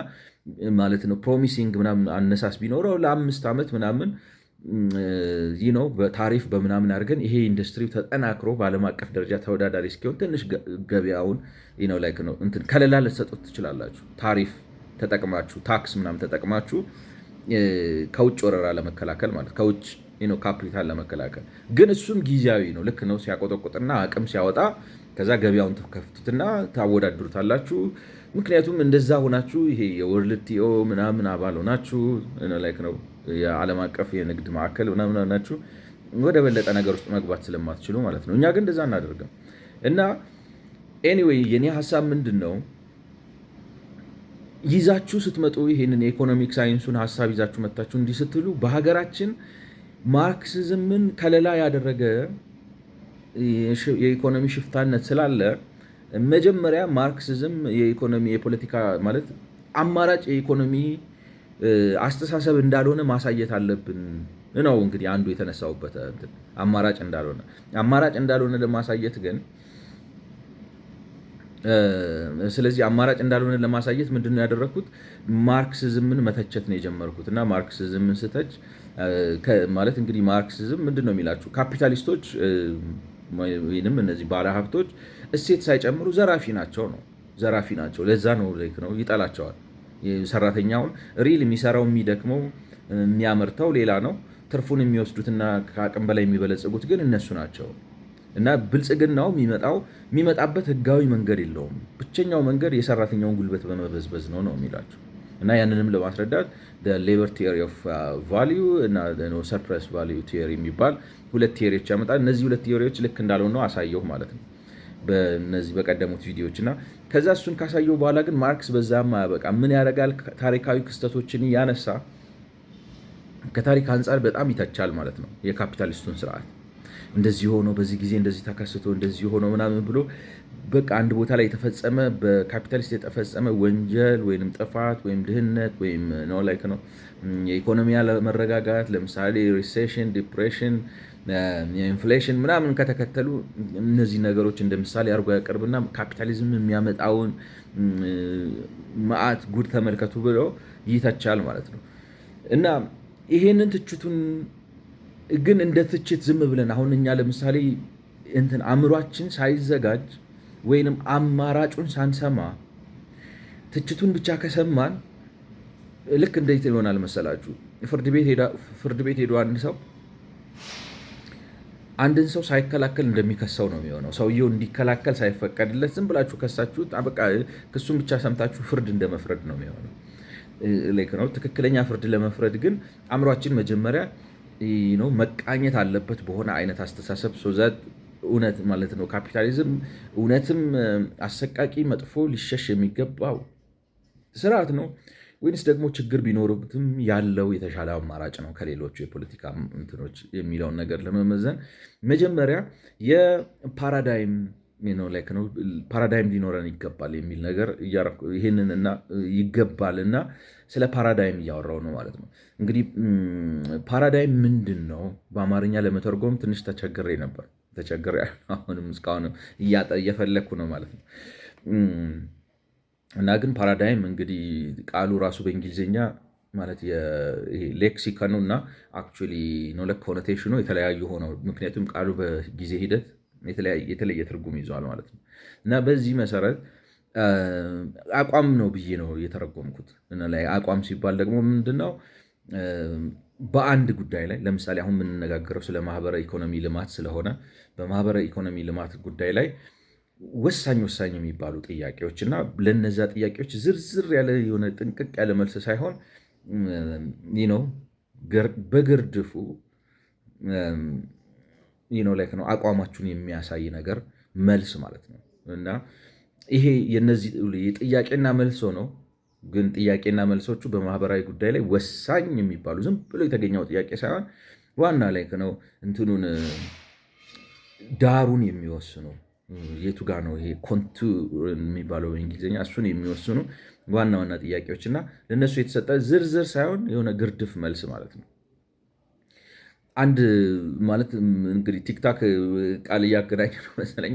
ማለት ነው ፕሮሚሲንግ ምናምን አነሳስ ቢኖረው ለ5 ዓመት ምናምን ነው በታሪፍ በምናምን አድርገን ይሄ ኢንዱስትሪ ተጠናክሮ በዓለም አቀፍ ደረጃ ተወዳዳሪ እስኪሆን ትንሽ ገበያውን ነው እንትን ከለላ ልትሰጡት ትችላላችሁ። ታሪፍ ተጠቅማችሁ ታክስ ምናምን ተጠቅማችሁ ከውጭ ወረራ ለመከላከል ማለት ከውጭ ካፒታል ለመከላከል። ግን እሱም ጊዜያዊ ነው። ልክ ነው ሲያቆጠቁጥና አቅም ሲያወጣ ከዛ ገበያውን ተከፍቱትና ታወዳድሩታላችሁ። ምክንያቱም እንደዛ ሆናችሁ ይሄ የወርልድ ቲኦ ምናምን አባል ሆናችሁ ላይክ ነው የዓለም አቀፍ የንግድ ማዕከል ምናምን ናችሁ ወደ በለጠ ነገር ውስጥ መግባት ስለማትችሉ ማለት ነው። እኛ ግን እንደዛ እናደርግም እና ኤኒዌይ የኔ ሀሳብ ምንድን ነው ይዛችሁ ስትመጡ ይሄንን የኢኮኖሚክ ሳይንሱን ሀሳብ ይዛችሁ መታችሁ እንዲህ ስትሉ በሀገራችን ማርክሲዝምን ከለላ ያደረገ የኢኮኖሚ ሽፍታነት ስላለ መጀመሪያ ማርክሲዝም የኢኮኖሚ የፖለቲካ ማለት አማራጭ የኢኮኖሚ አስተሳሰብ እንዳልሆነ ማሳየት አለብን ነው እንግዲህ አንዱ የተነሳውበት አማራጭ እንዳልሆነ ለማሳየት ግን ስለዚህ አማራጭ እንዳልሆነ ለማሳየት ምንድነው ያደረኩት? ማርክሲዝምን መተቸት ነው የጀመርኩት እና ማርክሲዝምን ስተች ማለት እንግዲህ ማርክሲዝም ምንድነው የሚላችሁ ካፒታሊስቶች ወይንም እነዚህ ባለሀብቶች እሴት ሳይጨምሩ ዘራፊ ናቸው። ለዛ ነው ነው ይጠላቸዋል። ሰራተኛውን ሪል የሚሰራው የሚደክመው የሚያመርተው ሌላ ነው። ትርፉን የሚወስዱትና ከአቅም በላይ የሚበለጽጉት ግን እነሱ ናቸው። እና ብልጽግናው የሚመጣበት ህጋዊ መንገድ የለውም። ብቸኛው መንገድ የሰራተኛውን ጉልበት በመበዝበዝ ነው የሚላቸው። እና ያንንም ለማስረዳት ሌበር ቲዮሪ ኦፍ ቫሊዩ እና ሰርፕለስ ቫሊዩ ቲዮሪ የሚባል ሁለት ቲዮሪዎች ያመጣል። እነዚህ ሁለት ቲዮሪዎች ልክ እንዳልሆነ አሳየሁ ማለት ነው በእነዚህ በቀደሙት ቪዲዮዎች። እና ከዛ እሱን ካሳየሁ በኋላ ግን ማርክስ በዛም አያበቃ ምን ያደርጋል? ታሪካዊ ክስተቶችን ያነሳ ከታሪክ አንጻር በጣም ይተቻል ማለት ነው የካፒታሊስቱን ስርዓት። እንደዚህ ሆኖ በዚህ ጊዜ እንደዚህ ተከስቶ እንደዚህ ሆኖ ምናምን ብሎ በቃ አንድ ቦታ ላይ የተፈጸመ በካፒታሊስት የተፈጸመ ወንጀል ወይም ጥፋት ወይም ድህነት ወይም ነው ላይክ ነው የኢኮኖሚ አለመረጋጋት ለምሳሌ ሪሴሽን፣ ዲፕሬሽን፣ ኢንፍሌሽን ምናምን ከተከተሉ እነዚህ ነገሮች እንደ ምሳሌ አድርጎ ያቀርብና ካፒታሊዝም የሚያመጣውን መዓት ጉድ ተመልከቱ ብሎ ይተቻል ማለት ነው። እና ይሄንን ትችቱን ግን እንደ ትችት ዝም ብለን አሁን እኛ ለምሳሌ እንትን አእምሯችን ሳይዘጋጅ ወይንም አማራጩን ሳንሰማ ትችቱን ብቻ ከሰማን ልክ እንዴት ይሆናል መሰላችሁ? ፍርድ ቤት ሄዶ አንድን ሰው ሳይከላከል እንደሚከሰው ነው የሚሆነው። ሰውየው እንዲከላከል ሳይፈቀድለት ዝም ብላችሁ ከሳችሁት በቃ ክሱን ብቻ ሰምታችሁ ፍርድ እንደመፍረድ ነው የሚሆነው። ነው ትክክለኛ ፍርድ ለመፍረድ ግን አእምሯችን መጀመሪያ መቃኘት አለበት በሆነ አይነት አስተሳሰብ ሶዛት እውነት ማለት ነው ካፒታሊዝም እውነትም አሰቃቂ መጥፎ ሊሸሽ የሚገባው ስርዓት ነው ወይንስ ደግሞ ችግር ቢኖርበትም ያለው የተሻለ አማራጭ ነው ከሌሎቹ የፖለቲካ እንትኖች የሚለውን ነገር ለመመዘን መጀመሪያ የፓራዳይም ፓራዳይም ሊኖረን ይገባል የሚል ነገር ይህንን እና ይገባልና ስለ ፓራዳይም እያወራው ነው ማለት ነው። እንግዲህ ፓራዳይም ምንድን ነው በአማርኛ ለመተርጎም ትንሽ ተቸግሬ ነበር። አሁንም እስካሁን እየፈለግኩ ነው ማለት ነው። እና ግን ፓራዳይም እንግዲህ ቃሉ ራሱ በእንግሊዝኛ ማለት ሌክሲከኑ እና አክቹዋሊ ኮኖቴሽኑ የተለያዩ ሆነው ምክንያቱም ቃሉ በጊዜ ሂደት የተለየ ትርጉም ይዘዋል ማለት ነው። እና በዚህ መሰረት አቋም ነው ብዬ ነው የተረጎምኩት። አቋም ሲባል ደግሞ ምንድነው? በአንድ ጉዳይ ላይ ለምሳሌ አሁን የምንነጋገረው ስለ ማህበረ ኢኮኖሚ ልማት ስለሆነ በማህበረ ኢኮኖሚ ልማት ጉዳይ ላይ ወሳኝ የሚባሉ ጥያቄዎች እና ለነዛ ጥያቄዎች ዝርዝር ያለ የሆነ ጥንቅቅ ያለ መልስ ሳይሆን በግርድፉ ነው አቋማችሁን የሚያሳይ ነገር መልስ ማለት ነው። እና ይሄ የነዚህ የጥያቄና መልሶ ነው። ግን ጥያቄና መልሶቹ በማህበራዊ ጉዳይ ላይ ወሳኝ የሚባሉ ዝም ብሎ የተገኘው ጥያቄ ሳይሆን ዋና ላይ ነው እንትኑን ዳሩን የሚወስኑ የቱ ጋ ነው ይሄ ኮንቱር የሚባለው በእንግሊዝኛ እሱን የሚወስኑ ዋና ጥያቄዎች እና ለእነሱ የተሰጠ ዝርዝር ሳይሆን የሆነ ግርድፍ መልስ ማለት ነው። አንድ ማለት እንግዲህ ቲክታክ ቃል እያገናኘ ነው መሰለኝ።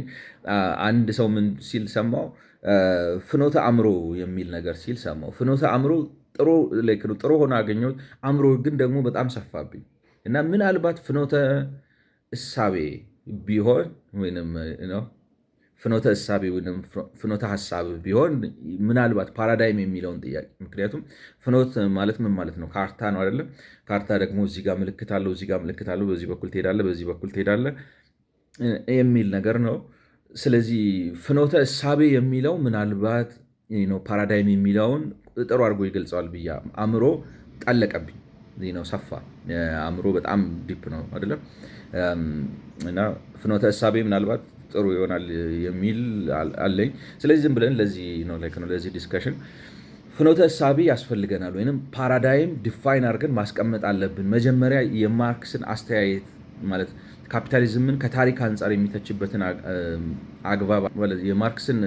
አንድ ሰው ምን ሲል ሰማው? ፍኖተ አእምሮ የሚል ነገር ሲል ሰማው። ፍኖተ አእምሮ ጥሩ ሆነ አገኘሁት። አእምሮ ግን ደግሞ በጣም ሰፋብኝ እና ምናልባት ፍኖተ እሳቤ ቢሆን ወይም ፍኖተ እሳቤ ወይም ፍኖተ ሀሳብ ቢሆን ምናልባት ፓራዳይም የሚለውን ጥያቄ ምክንያቱም ፍኖት ማለት ምን ማለት ነው? ካርታ ነው አይደለም? ካርታ ደግሞ እዚህ ጋር ምልክት አለው፣ እዚህ ጋር ምልክት አለው፣ በዚህ በኩል ትሄዳለህ፣ በዚህ በኩል ትሄዳለህ የሚል ነገር ነው። ስለዚህ ፍኖተ እሳቤ የሚለው ምናልባት ፓራዳይም የሚለውን ጥሩ አድርጎ ይገልጸዋል ብዬ አእምሮ ጠለቀብኝ፣ ሰፋ። አእምሮ በጣም ዲፕ ነው አይደለም? እና ፍኖተ እሳቤ ምናልባት ጥሩ ይሆናል የሚል አለኝ። ስለዚህ ዝም ብለን ለዚህ ዲስከሽን ፍኖተ እሳቤ ያስፈልገናል ወይም ፓራዳይም ዲፋይን አድርገን ማስቀመጥ አለብን። መጀመሪያ የማርክስን አስተያየት ማለት ካፒታሊዝምን ከታሪክ አንጻር የሚተችበትን አግባብ የማርክስን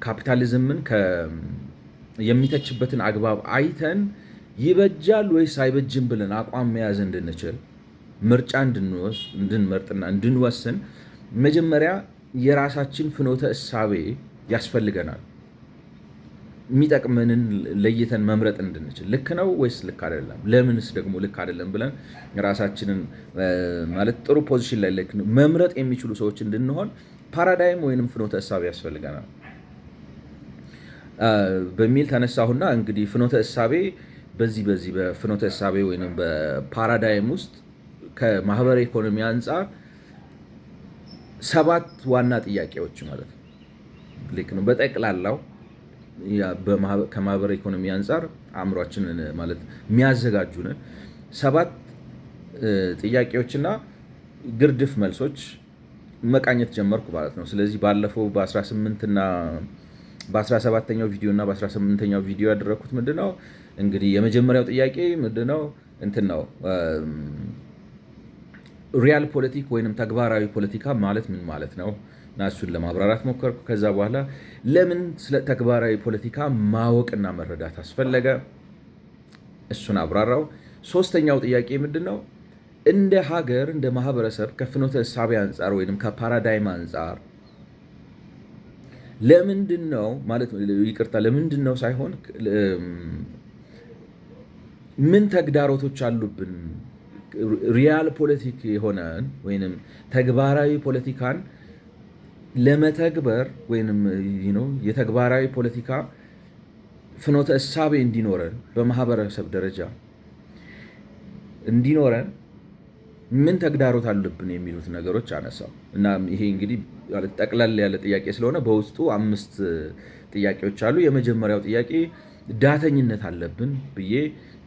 ካፒታሊዝምን የሚተችበትን አግባብ አይተን ይበጃል ወይስ አይበጅም ብለን አቋም መያዝ እንድንችል ምርጫ እንድንመርጥና እንድንወስን መጀመሪያ የራሳችን ፍኖተ እሳቤ ያስፈልገናል። የሚጠቅመንን ለይተን መምረጥ እንድንችል ልክ ነው ወይስ ልክ አይደለም፣ ለምንስ ደግሞ ልክ አይደለም ብለን ራሳችንን ማለት ጥሩ ፖዚሽን ላይ መምረጥ የሚችሉ ሰዎች እንድንሆን ፓራዳይም ወይንም ፍኖተ እሳቤ ያስፈልገናል በሚል ተነሳሁና እንግዲህ ፍኖተ እሳቤ በዚህ በፍኖተ እሳቤ ወይንም በፓራዳይም ውስጥ ከማህበረ ኢኮኖሚ አንጻር 7 ዋና ጥያቄዎች ማለት ነው ልክ ነው በጠቅላላው ከማህበረ ኢኮኖሚ አንጻር አእምሯችንን ማለት የሚያዘጋጁን 7 ጥያቄዎችና ግርድፍ መልሶች መቃኘት ጀመርኩ ማለት ነው። ስለዚህ ባለፈው በ18 እና በ17ኛው ቪዲዮ እና በ18ኛው ቪዲዮ ያደረኩት ምንድነው እንግዲህ የመጀመሪያው ጥያቄ ምንድነው እንትን ነው ሪያል ፖለቲክ ወይንም ተግባራዊ ፖለቲካ ማለት ምን ማለት ነው እና እሱን ለማብራራት ሞከርኩ። ከዛ በኋላ ለምን ስለ ተግባራዊ ፖለቲካ ማወቅና መረዳት አስፈለገ እሱን አብራራው። ሶስተኛው ጥያቄ ምንድን ነው? እንደ ሀገር እንደ ማህበረሰብ ከፍኖተ እሳቤ አንጻር ወይም ከፓራዳይም አንጻር ለምንድን ነው ማለት ይቅርታ፣ ለምንድን ነው ሳይሆን ምን ተግዳሮቶች አሉብን ሪያል ፖለቲክ የሆነን ወይም ተግባራዊ ፖለቲካን ለመተግበር ወይም የተግባራዊ ፖለቲካ ፍኖተ እሳቤ እንዲኖረን በማህበረሰብ ደረጃ እንዲኖረን ምን ተግዳሮት አለብን የሚሉት ነገሮች አነሳው እና ይሄ እንግዲህ ጠቅላላ ያለ ጥያቄ ስለሆነ በውስጡ 5 ጥያቄዎች አሉ። የመጀመሪያው ጥያቄ ዳተኝነት አለብን ብዬ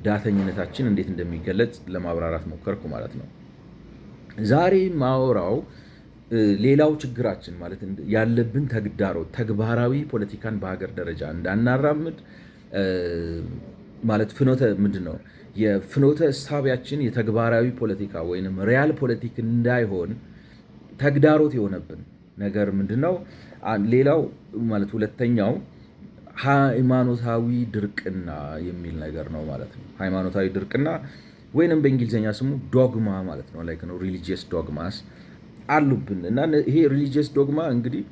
ዳተኝነታችን እንዴት እንደሚገለጽ ለማብራራት ሞከርኩ ማለት ነው። ዛሬ ማወራው ሌላው ችግራችን ማለት ያለብን ተግዳሮት ተግባራዊ ፖለቲካን በሀገር ደረጃ እንዳናራምድ ማለት ፍኖተ ምንድን ነው የፍኖተ እሳቢያችን የተግባራዊ ፖለቲካ ወይም ሪያል ፖለቲክ እንዳይሆን ተግዳሮት የሆነብን ነገር ምንድን ነው? ሌላው ማለት ሁለተኛው ሃይማኖታዊ ድርቅና የሚል ነገር ነው ማለት ነው። ሃይማኖታዊ ድርቅና ወይንም በእንግሊዝኛ ስሙ ዶግማ ማለት ነው። ላይክ ነው ሪሊጂየስ ዶግማስ አሉብን እና ይሄ ሪሊጂየስ ዶግማ እንግዲህ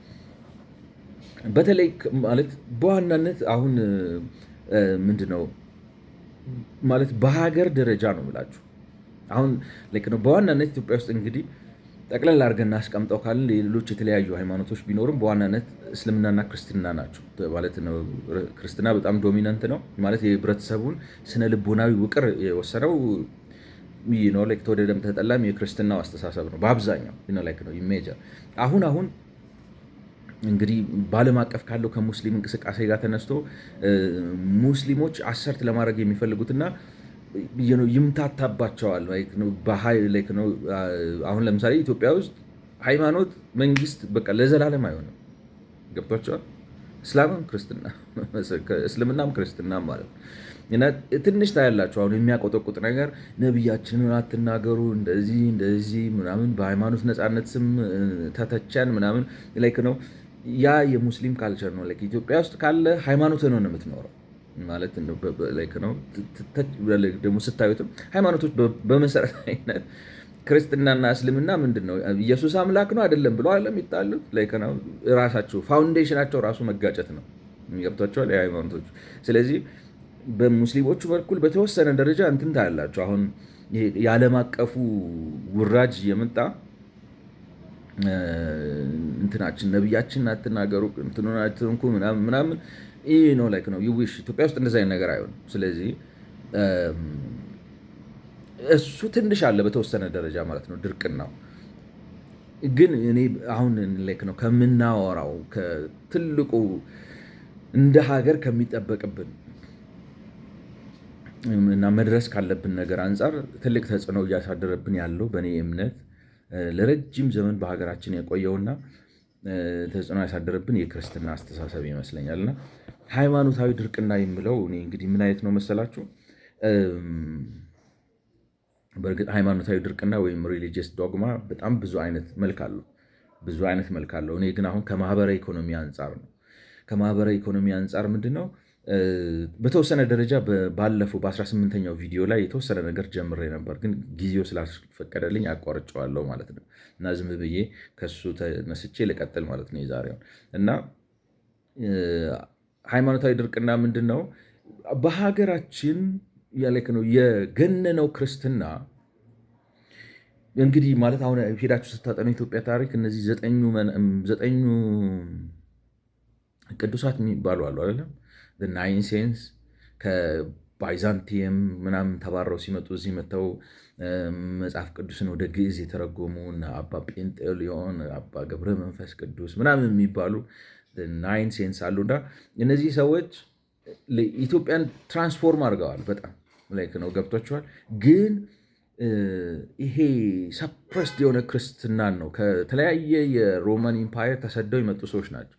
በተለይ ማለት በዋናነት አሁን ምንድነው ማለት በሀገር ደረጃ ነው የምላችሁ። አሁን ላይክ ነው በዋናነት ኢትዮጵያ ውስጥ እንግዲህ ጠቅለል አድርገን እናስቀምጠው ካልን ሌሎች የተለያዩ ሃይማኖቶች ቢኖርም በዋናነት እስልምናና ክርስትና ናቸው ማለት ነው። ክርስትና በጣም ዶሚናንት ነው ማለት የህብረተሰቡን ስነ ልቦናዊ ውቅር የወሰነው ተወደደም ተጠላም የክርስትናው አስተሳሰብ ነው በአብዛኛው ነው ኢሜጀር አሁን እንግዲህ በዓለም አቀፍ ካለው ከሙስሊም እንቅስቃሴ ጋር ተነስቶ ሙስሊሞች አሰርት ለማድረግ የሚፈልጉትና ይምታታባቸዋል። አሁን ለምሳሌ ኢትዮጵያ ውስጥ ሃይማኖት መንግስት በቃ ለዘላለም አይሆንም። ገብቷቸዋል። እስልምናም ክርስትና ማለት ነው። እና ትንሽ ታያላችሁ አሁን የሚያቆጠቁጥ ነገር ነቢያችንን አትናገሩ እንደዚህ ምናምን በሃይማኖት ነፃነት ስም ተተቸን ምናምን ነው። ያ የሙስሊም ካልቸር ነው። ኢትዮጵያ ውስጥ ካለ ሃይማኖት ነው የምትኖረው ማለት ነው። ደግሞ ስታዩትም ሃይማኖቶች በመሰረታዊነት ክርስትናና እስልምና ምንድን ነው ኢየሱስ አምላክ ነው አይደለም ብሎ አለም ይጣሉት ነው። ራሳቸው ፋውንዴሽናቸው ራሱ መጋጨት ነው። ገብቷቸዋል የሃይማኖቶች። ስለዚህ በሙስሊሞቹ በኩል በተወሰነ ደረጃ እንትን ታያላቸው። አሁን የዓለም አቀፉ ውራጅ የመጣ እንትናችን ነቢያችን አትናገሩ እንትኑናትንኩ ምናምን ይህ ነው ነው ይዊሽ ኢትዮጵያ ውስጥ እንደዚህ አይነት ነገር አይሆንም። ስለዚህ እሱ ትንሽ አለ በተወሰነ ደረጃ ማለት ነው ድርቅናው። ግን እኔ አሁን ነው ከምናወራው ከትልቁ እንደ ሀገር ከሚጠበቅብን እና መድረስ ካለብን ነገር አንጻር ትልቅ ተጽዕኖ እያሳደረብን ያለው በእኔ እምነት ለረጅም ዘመን በሀገራችን የቆየውና ተጽዕኖ ያሳደረብን የክርስትና አስተሳሰብ ይመስለኛልና ሃይማኖታዊ ድርቅና የምለው እኔ እንግዲህ ምን አይነት ነው መሰላችሁ? በእርግጥ ሃይማኖታዊ ድርቅና ወይም ሪሊጂየስ ዶግማ በጣም ብዙ አይነት መልክ አለው። እኔ ግን አሁን ከማህበራዊ ኢኮኖሚ አንጻር ነው። ከማህበራዊ ኢኮኖሚ አንጻር ምንድን ነው በተወሰነ ደረጃ ባለፈው በ18ኛው ቪዲዮ ላይ የተወሰነ ነገር ጀምሬ ነበር፣ ግን ጊዜው ስላልፈቀደልኝ አቋርጬዋለሁ ማለት ነው እና ዝም ብዬ ከሱ ተነስቼ ልቀጥል ማለት ነው የዛሬውን እና ሃይማኖታዊ ድርቅና ምንድን ነው በሀገራችን ነው የገነነው ክርስትና እንግዲህ ማለት አሁን ሄዳችሁ ስታጠኑ ኢትዮጵያ ታሪክ እነዚህ 9 ቅዱሳት የሚባሉ አሉ አይደለም ናይን ሴንስ ከባይዛንቲየም ምናምን ተባረው ሲመጡ እዚህ መጥተው መጽሐፍ ቅዱስን ወደ ግዕዝ የተረጎሙ አባ ጴንጤሊዮን፣ አባ ገብረ መንፈስ ቅዱስ ምናምን የሚባሉ ናይን ሴንስ አሉና እነዚህ ሰዎች ኢትዮጵያን ትራንስፎርም አድርገዋል። በጣም ነው ገብቷቸዋል። ግን ይሄ ሰፕረስድ የሆነ ክርስትናን ነው ከተለያየ የሮማን ኢምፓየር ተሰደው የመጡ ሰዎች ናቸው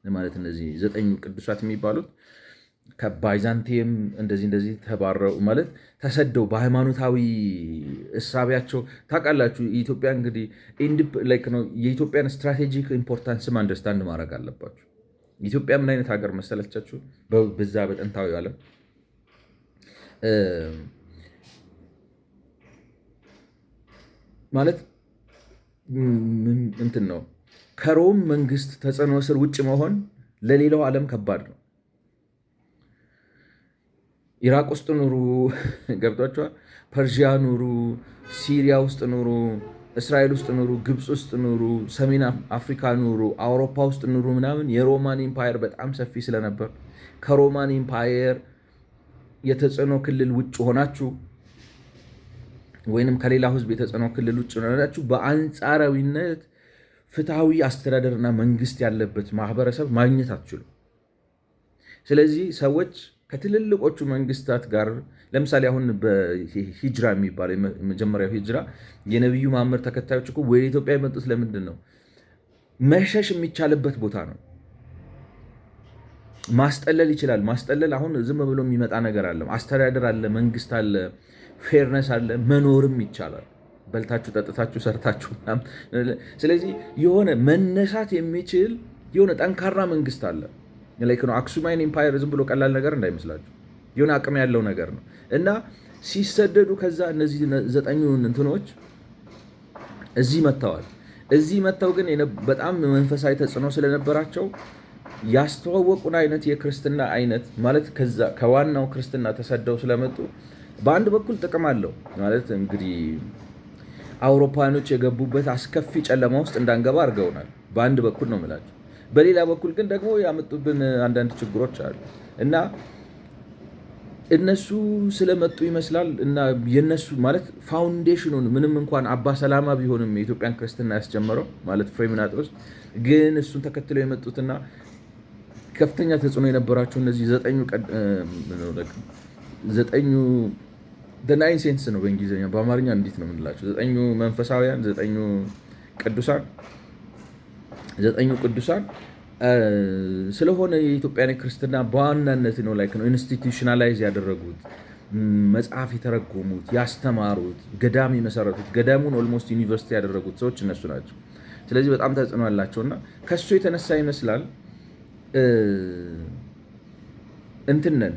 ማለት እነዚህ 9 ቅዱሳት የሚባሉት ከባይዛንቲየም እንደዚህ ተባረው ማለት ተሰደው በሃይማኖታዊ እሳቢያቸው ታውቃላችሁ። ኢትዮጵያ እንግዲህ የኢትዮጵያን ስትራቴጂክ ኢምፖርታንስም አንደርስታንድ ማድረግ አለባችሁ። ኢትዮጵያ ምን አይነት ሀገር መሰለቻችሁ? በዛ በጥንታዊ ዓለም ማለት እንትን ነው። ከሮም መንግስት ተጽዕኖ ስር ውጭ መሆን ለሌላው ዓለም ከባድ ነው። ኢራቅ ውስጥ ኑሩ፣ ገብቷችኋል? ፐርዥያ ኑሩ፣ ሲሪያ ውስጥ ኑሩ፣ እስራኤል ውስጥ ኑሩ፣ ግብፅ ውስጥ ኑሩ፣ ሰሜን አፍሪካ ኑሩ፣ አውሮፓ ውስጥ ኑሩ ምናምን የሮማን ኢምፓየር በጣም ሰፊ ስለነበር ከሮማን ኢምፓየር የተጽዕኖ ክልል ውጭ ሆናችሁ ወይንም ከሌላው ህዝብ የተጽዕኖ ክልል ውጭ ሆናችሁ በአንጻራዊነት ፍትሐዊ አስተዳደርና መንግስት ያለበት ማህበረሰብ ማግኘት አትችሉም። ስለዚህ ሰዎች ከትልልቆቹ መንግስታት ጋር ለምሳሌ አሁን በሂጅራ የሚባለው የመጀመሪያው ሂጅራ የነቢዩ መሐመድ ተከታዮች እኮ ወደ ኢትዮጵያ የመጡት ለምንድን ነው? መሸሽ የሚቻልበት ቦታ ነው። ማስጠለል ይችላል። ማስጠለል አሁን ዝም ብሎ የሚመጣ ነገር አለ። አስተዳደር አለ፣ መንግስት አለ፣ ፌርነስ አለ፣ መኖርም ይቻላል። በልታችሁ ጠጥታችሁ ሰርታችሁ። ስለዚህ የሆነ መነሳት የሚችል የሆነ ጠንካራ መንግስት አለ። አክሱማይን ኢምፓየር ዝም ብሎ ቀላል ነገር እንዳይመስላችሁ የሆነ አቅም ያለው ነገር ነው። እና ሲሰደዱ ከዛ እነዚህ 9 እንትኖች እዚህ መጥተዋል። እዚህ መጥተው ግን በጣም መንፈሳዊ ተጽዕኖ ስለነበራቸው ያስተዋወቁን አይነት የክርስትና አይነት ማለት ከዋናው ክርስትና ተሰደው ስለመጡ በአንድ በኩል ጥቅም አለው ማለት እንግዲህ አውሮፓኖች የገቡበት አስከፊ ጨለማ ውስጥ እንዳንገባ አድርገውናል። በአንድ በኩል ነው የምላቸው። በሌላ በኩል ግን ደግሞ ያመጡብን አንዳንድ ችግሮች አሉ እና እነሱ ስለመጡ ይመስላል እና የነሱ ማለት ፋውንዴሽኑን ምንም እንኳን አባ ሰላማ ቢሆንም የኢትዮጵያን ክርስትና ያስጀመረው ማለት ፍሬምናጦስ ግን እሱን ተከትለው የመጡትና ከፍተኛ ተጽዕኖ የነበራቸው እነዚህ 9 ናይን ሴንስ ነው በእንግሊዝኛ። በአማርኛ እንዴት ነው የምንላቸው? 9 መንፈሳውያን 9 ቅዱሳን ስለሆነ የኢትዮጵያን ክርስትና በዋናነት ነው ኢንስቲቱሽናላይዝ ያደረጉት፣ መጽሐፍ የተረጎሙት፣ ያስተማሩት፣ ገዳም የመሰረቱት፣ ገዳሙን ኦልሞስት ዩኒቨርሲቲ ያደረጉት ሰዎች እነሱ ናቸው። ስለዚህ በጣም ተጽዕኖ ያላቸው እና ከሱ የተነሳ ይመስላል እንትነን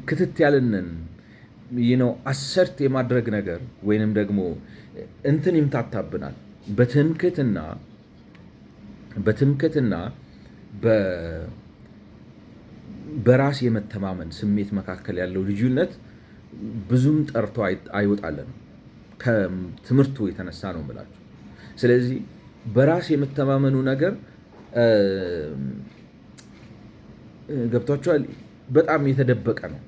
ክትት ያልነን አሰርት የማድረግ ነገር ወይንም ደግሞ እንትን ይምታታብናል። በትምክትና በራስ የመተማመን ስሜት መካከል ያለው ልዩነት ብዙም ጠርቶ አይወጣለንም። ከትምህርቱ የተነሳ ነው የምላችሁ። ስለዚህ በራስ የመተማመኑ ነገር ገብቷችኋል፣ በጣም የተደበቀ ነው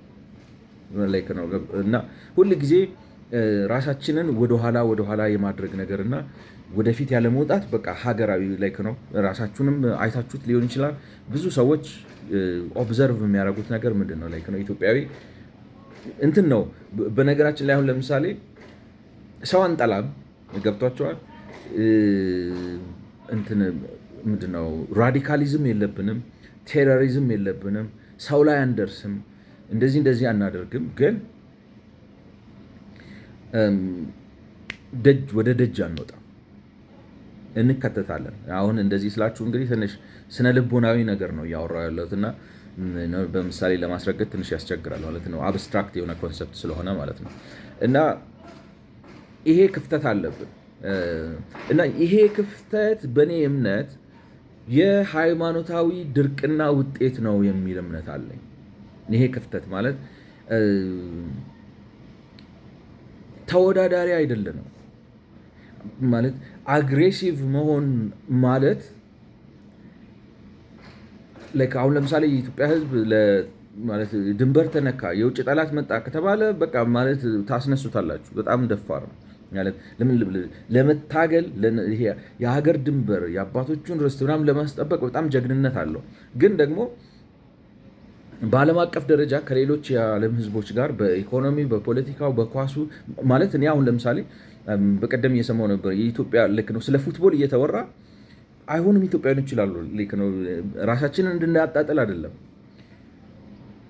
እና ሁል ጊዜ ራሳችንን ወደኋላ የማድረግ ነገር እና ወደፊት ያለ መውጣት በቃ ሀገራዊ ነው። ራሳችሁንም አይታችሁት ሊሆን ይችላል። ብዙ ሰዎች ኦብዘርቭ የሚያደርጉት ነገር ምንድን ነው ነው ኢትዮጵያዊ እንትን ነው። በነገራችን ላይ አሁን ለምሳሌ ሰው አንጠላም፣ ገብቷቸዋል። እንትን ምንድነው ራዲካሊዝም የለብንም፣ ቴሮሪዝም የለብንም፣ ሰው ላይ አንደርስም፣ እንደዚህ አናደርግም። ግን ወደ ደጅ አንወጣም፣ እንከተታለን። አሁን እንደዚህ ስላችሁ እንግዲህ ትንሽ ስነ ልቦናዊ ነገር ነው እያወራሁ ያለሁት እና በምሳሌ ለማስረገጥ ትንሽ ያስቸግራል ማለት ነው። አብስትራክት የሆነ ኮንሰፕት ስለሆነ ማለት ነው። እና ይሄ ክፍተት አለብን እና ይሄ ክፍተት በእኔ እምነት የሃይማኖታዊ ድርቅና ውጤት ነው የሚል እምነት አለኝ። ይሄ ክፍተት ማለት ተወዳዳሪ አይደለንም ማለት አግሬሲቭ መሆን ማለት አሁን ለምሳሌ የኢትዮጵያ ሕዝብ ማለት ድንበር ተነካ፣ የውጭ ጠላት መጣ ከተባለ በቃ ማለት ታስነሱታላችሁ። በጣም ደፋር ነው ማለት ለመታገል የሀገር ድንበር የአባቶቹን ርስት ምናምን ለማስጠበቅ በጣም ጀግንነት አለው። ግን ደግሞ በዓለም አቀፍ ደረጃ ከሌሎች የዓለም ህዝቦች ጋር በኢኮኖሚ፣ በፖለቲካው፣ በኳሱ ማለት እኔ አሁን ለምሳሌ በቀደም እየሰማሁ ነበር የኢትዮጵያ ልክ ነው ስለ ፉትቦል እየተወራ አይሆንም ኢትዮጵያውያን ይችላሉ ልክ ነው ራሳችንን እንድናጣጥል አይደለም።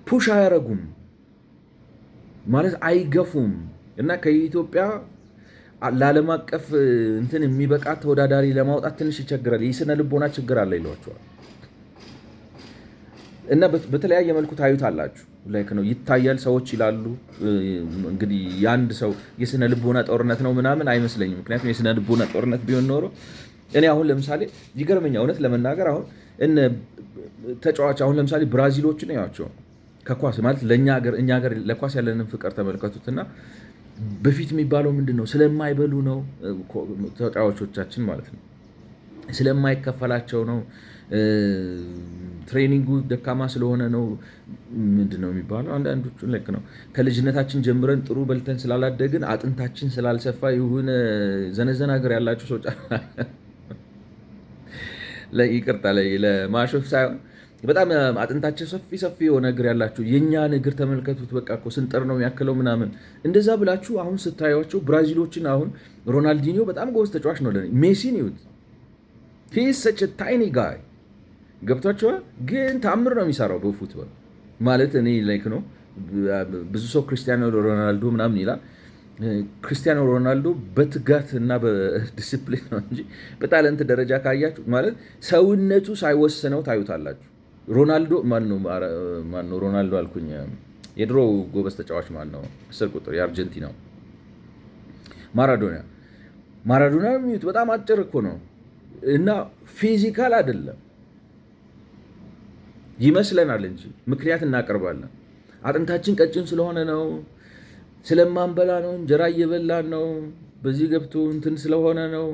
ፑሽ አያረጉም ማለት አይገፉም እና ከኢትዮጵያ ለዓለም አቀፍ እንትን የሚበቃ ተወዳዳሪ ለማውጣት ትንሽ ይቸግራል። የስነ ልቦና ችግር አለ ይሏቸዋል እና በተለያየ መልኩ ታዩታላችሁ። ላይክ ነው ይታያል። ሰዎች ይላሉ እንግዲህ የአንድ ሰው የስነ ልቦና ጦርነት ነው ምናምን አይመስለኝም። ምክንያቱም የስነ ልቦና ጦርነት ቢሆን ኖሮ እኔ አሁን ለምሳሌ ይገርመኛ እውነት ለመናገር አሁን ተጫዋች አሁን ለምሳሌ ብራዚሎችን ያቸው ከኳስ ማለት እኛ ሀገር ለኳስ ያለንን ፍቅር ተመልከቱትና በፊት የሚባለው ምንድን ነው? ስለማይበሉ ነው ተጫዋቾቻችን ማለት ነው። ስለማይከፈላቸው ነው። ትሬኒንጉ ደካማ ስለሆነ ነው። ምንድን ነው የሚባለው? አንዳንዶቹ ልክ ነው። ከልጅነታችን ጀምረን ጥሩ በልተን ስላላደግን አጥንታችን ስላልሰፋ ይሁን ዘነዘና ሀገር ያላቸው ሰዎች ይቅርታ ለማሾፍ ሳይሆን በጣም አጥንታቸው ሰፊ የሆነ እግር ያላቸው የእኛን እግር ተመልከቱት። በቃ እኮ ስንጥር ነው የሚያክለው ምናምን እንደዛ ብላችሁ አሁን ስታዩቸው ብራዚሎችን አሁን ሮናልዲኒዮ በጣም ጎበዝ ተጫዋች ነው። ሜሲን ይሁት ሰች ታይኒ ጋይ ገብቷቸዋል። ግን ታምር ነው የሚሰራው በፉትቦል ማለት እኔ ላይክ ነው። ብዙ ሰው ክርስቲያኖ ሮናልዶ ምናምን ይላል። ክርስቲያኖ ሮናልዶ በትጋት እና በዲስፕሊን ነው እንጂ በታለንት ደረጃ ካያችሁ ማለት ሰውነቱ ሳይወስነው ታዩታላችሁ። ሮናልዶ ማነው ሮናልዶ አልኩኝ፣ የድሮ ጎበዝ ተጫዋች ማነው? 10 ቁጥር የአርጀንቲናው ማራዶና ሚዩት በጣም አጭር እኮ ነው እና ፊዚካል አይደለም ይመስለናል እንጂ ምክንያት እናቀርባለን። አጥንታችን ቀጭን ስለሆነ ነው፣ ስለማንበላ ነው፣ እንጀራ እየበላን ነው፣ በዚህ ገብቶ እንትን ስለሆነ ነው።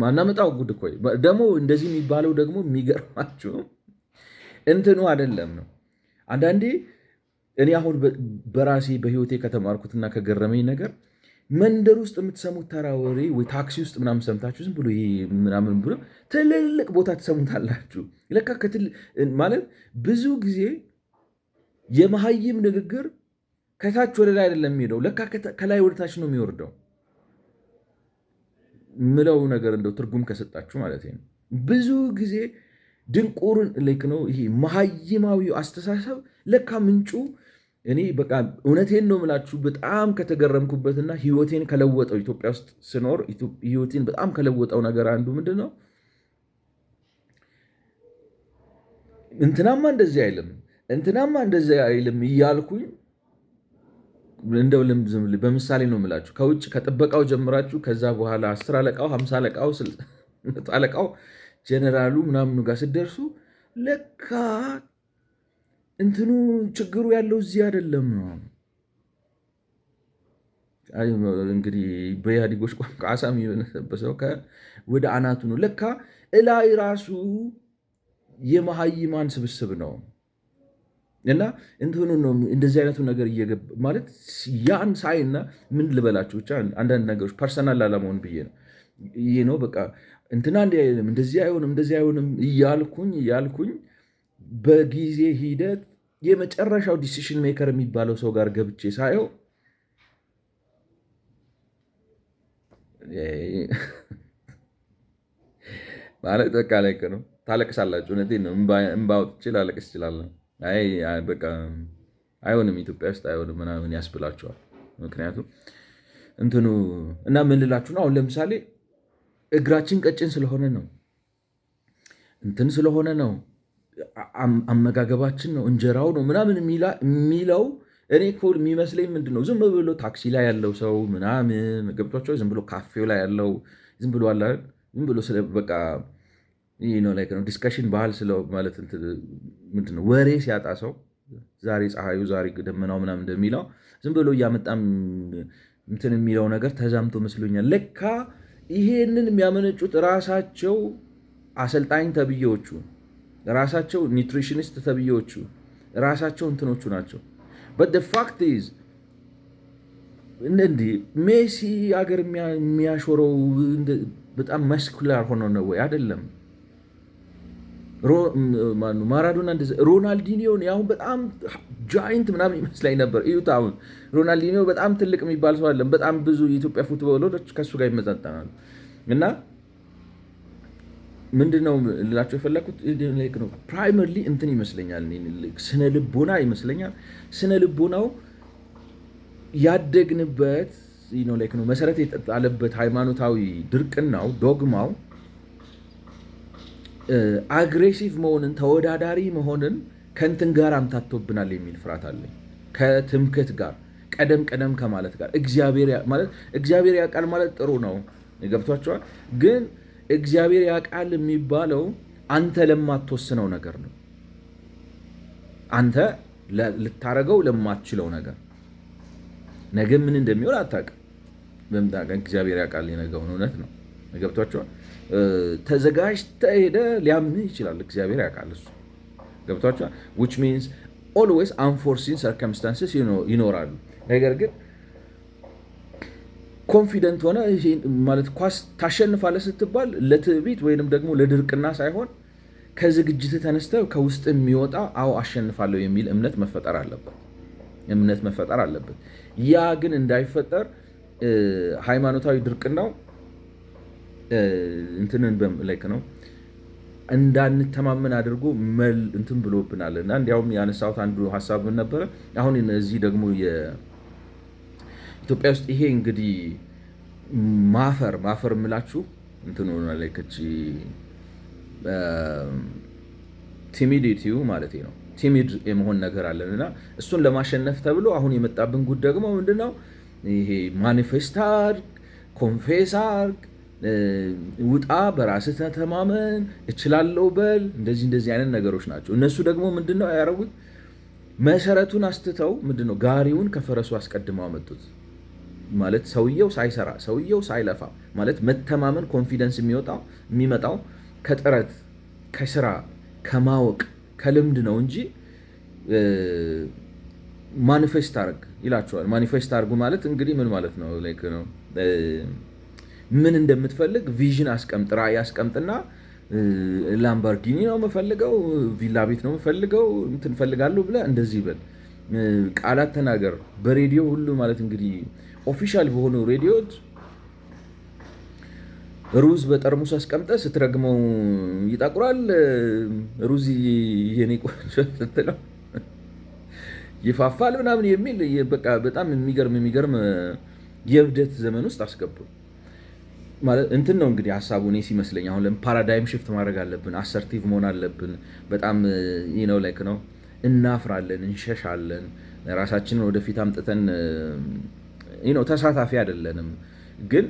ማናመጣው ጉድ እኮ ደግሞ እንደዚህ የሚባለው ደግሞ የሚገርማችሁ እንትኑ አይደለም ነው። አንዳንዴ እኔ አሁን በራሴ በህይወቴ ከተማርኩትና ከገረመኝ ነገር መንደር ውስጥ የምትሰሙት ተራ ወሬ ወይ ታክሲ ውስጥ ምናምን ሰምታችሁ ዝም ብሎ ይሄ ምናምን ብሎ ትልልቅ ቦታ ትሰሙታላችሁ። ለካ ማለት ብዙ ጊዜ የመሀይም ንግግር ከታች ወደ ላይ አይደለም የሚሄደው፣ ለካ ከላይ ወደ ታች ነው የሚወርደው። ምለው ነገር እንደው ትርጉም ከሰጣችሁ ማለት ነው። ብዙ ጊዜ ድንቁርን ልክ ነው ይሄ መሀይማዊ አስተሳሰብ ለካ ምንጩ እኔ በቃ እውነቴን ነው የምላችሁ በጣም ከተገረምኩበትና ህይወቴን ከለወጠው ኢትዮጵያ ውስጥ ስኖር ህይወቴን በጣም ከለወጠው ነገር አንዱ ምንድን ነው? እንትናማ እንደዚህ አይልም እንትናማ እንደዚህ አይልም እያልኩኝ እንደው ዝም በምሳሌ ነው የምላችሁ። ከውጭ ከጥበቃው ጀምራችሁ ከዛ በኋላ 10 አለቃው 50 አለቃው 60 አለቃው ጀነራሉ ምናምኑ ጋር ስደርሱ ለካ እንትኑ ችግሩ ያለው እዚህ አይደለም ነው። እንግዲህ በኢህአዴጎች ቋንቋ አሳም የበሰበሰው ወደ አናቱ ነው። ለካ እላይ ራሱ የመሀይማን ስብስብ ነው። እና እንትኑ ነው እንደዚህ አይነቱ ነገር እየገባ ማለት ያን ሳይና ምን ልበላችሁ ብቻ አንዳንድ ነገሮች ፐርሰናል ላለመሆን ብዬ ነው። ይሄ ነው በቃ እንትና እንደዚህ አይሆንም እያልኩኝ በጊዜ ሂደት የመጨረሻው ዲሲሽን ሜከር የሚባለው ሰው ጋር ገብቼ ሳየው ማለት በቃ ላይ ነው ታለቅሳላችሁ። እውነቴን ነው። እምባ አውጥቼ ላለቅስ እችላለሁ። በቃ አይሆንም፣ ኢትዮጵያ ውስጥ አይሆንም ምናምን ያስብላችኋል። ምክንያቱም እንትኑ እና ምን ልላችሁ ነው፣ አሁን ለምሳሌ እግራችን ቀጭን ስለሆነ ነው እንትን ስለሆነ ነው አመጋገባችን ነው እንጀራው ነው ምናምን የሚለው እኔ እኮ የሚመስለኝ ምንድን ነው ዝም ብሎ ታክሲ ላይ ያለው ሰው ምናምን ገብቷቸው ዝም ብሎ ካፌው ላይ ያለው ዝም ብሎ አለ ዝም ብሎ በቃ ዲስከሽን ባህል ስለው ማለት ምንድን ነው ወሬ ሲያጣ ሰው ዛሬ ፀሐዩ ዛሬ ደመናው ምናምን እንደሚለው ዝም ብሎ እያመጣም እንትን የሚለው ነገር ተዛምቶ መስሎኛል። ለካ ይሄንን የሚያመነጩት ራሳቸው አሰልጣኝ ተብዬዎቹ ራሳቸው ኒውትሪሽኒስት ተብዬዎቹ ራሳቸው እንትኖቹ ናቸው። but the fact is እንዲህ ሜሲ አገር የሚያሾረው በጣም መስኩላር ሆኖ ነው ወይ አይደለም? ማራዶና እንደዚህ ሮናልዲኒዮን ያው በጣም ጃይንት ምናምን ይመስላኝ ነበር። እዩት አሁን ሮናልዲኒዮ በጣም ትልቅ የሚባል ሰው አይደለም። በጣም ብዙ የኢትዮጵያ ፉትቦለሮች ከሱ ጋር ይመጣጣናሉ እና ምንድነው ልላቸው የፈለኩት ነው ፕራይመርሊ እንትን ይመስለኛል ስነ ልቦና ይመስለኛል። ስነ ልቦናው ያደግንበት ነው መሰረት የጣለበት ሃይማኖታዊ ድርቅናው ዶግማው አግሬሲቭ መሆንን ተወዳዳሪ መሆንን ከእንትን ጋር አምታቶብናል የሚል ፍርሃት አለኝ። ከትምክህት ጋር ቀደም ከማለት ጋር እግዚአብሔር ያውቃል ማለት ጥሩ ነው፣ ገብቷቸዋል። ግን እግዚአብሔር ያውቃል የሚባለው አንተ ለማትወስነው ነገር ነው። አንተ ልታረገው ለማትችለው ነገር ነገ ምን እንደሚሆን አታውቅም። እግዚአብሔር ያውቃል የነገውን እውነት ነው፣ ገብቷቸዋል። ተዘጋጅተህ ሄደህ ሊያምህ ይችላል። እግዚአብሔር ያውቃል እሱ፣ ገብቷቸዋል። which means always unforeseen circumstances ይኖራሉ። ነገር ግን ኮንፊደንት ሆነ ማለት ኳስ ታሸንፋለህ ስትባል ለትዕቢት ወይንም ደግሞ ለድርቅና ሳይሆን ከዝግጅት ተነስተህ ከውስጥ የሚወጣ አዎ አሸንፋለሁ የሚል እምነት መፈጠር አለበት። ያ ግን እንዳይፈጠር ሃይማኖታዊ ድርቅናው እንትንን ላይክ ነው እንዳንተማመን አድርጎ እንትን ብሎብናል። እና እንዲያውም ያነሳሁት አንዱ ሀሳብ ምን ነበረ? አሁን እዚህ ደግሞ ኢትዮጵያ ውስጥ ይሄ እንግዲህ ማፈር የምላችሁ እንትን ሆነ ላይ ቲሚዲቲው ማለት ነው። ቲሚድ የመሆን ነገር አለን እና እሱን ለማሸነፍ ተብሎ አሁን የመጣብን ጉድ ደግሞ ምንድነው? ይሄ ማኒፌስት አድርግ፣ ኮንፌስ አድርግ፣ ውጣ፣ በራስህ ተማመን፣ እችላለሁ በል፣ እንደዚህ አይነት ነገሮች ናቸው። እነሱ ደግሞ ምንድነው ያደረጉት? መሰረቱን አስትተው ምንድነው ጋሪውን ከፈረሱ አስቀድመው አመጡት። ማለት ሰውየው ሳይሰራ ሰውየው ሳይለፋ ማለት መተማመን ኮንፊደንስ የሚመጣው ከጥረት ከስራ ከማወቅ ከልምድ ነው እንጂ ማኒፌስት አርግ ይላቸዋል። ማኒፌስት አርጉ ማለት እንግዲህ ምን ማለት ነው? ላይክ ነው ምን እንደምትፈልግ ቪዥን አስቀምጥ፣ ራዕይ አስቀምጥና ላምበርጊኒ ነው የምፈልገው፣ ቪላ ቤት ነው የምፈልገው፣ እንትን እፈልጋለሁ ብለህ እንደዚህ በል። ቃላት ተናገር። በሬዲዮ ሁሉ ማለት እንግዲህ ኦፊሻል በሆኑ ሬዲዮዎች ሩዝ በጠርሙስ አስቀምጠህ ስትረግመው ይጠቁራል፣ ሩዝ የኔ ቆንጆ ስትለው ይፋፋል ምናምን የሚል በቃ በጣም የሚገርም የእብደት ዘመን ውስጥ አስገቡ። ማለት እንትን ነው እንግዲህ ሀሳቡ እኔ ሲመስለኝ አሁን ፓራዳይም ሽፍት ማድረግ አለብን፣ አሰርቲቭ መሆን አለብን። በጣም ነው ላይክ ነው እናፍራለን፣ እንሸሻለን፣ ራሳችንን ወደፊት አምጥተን ተሳታፊ አይደለንም ግን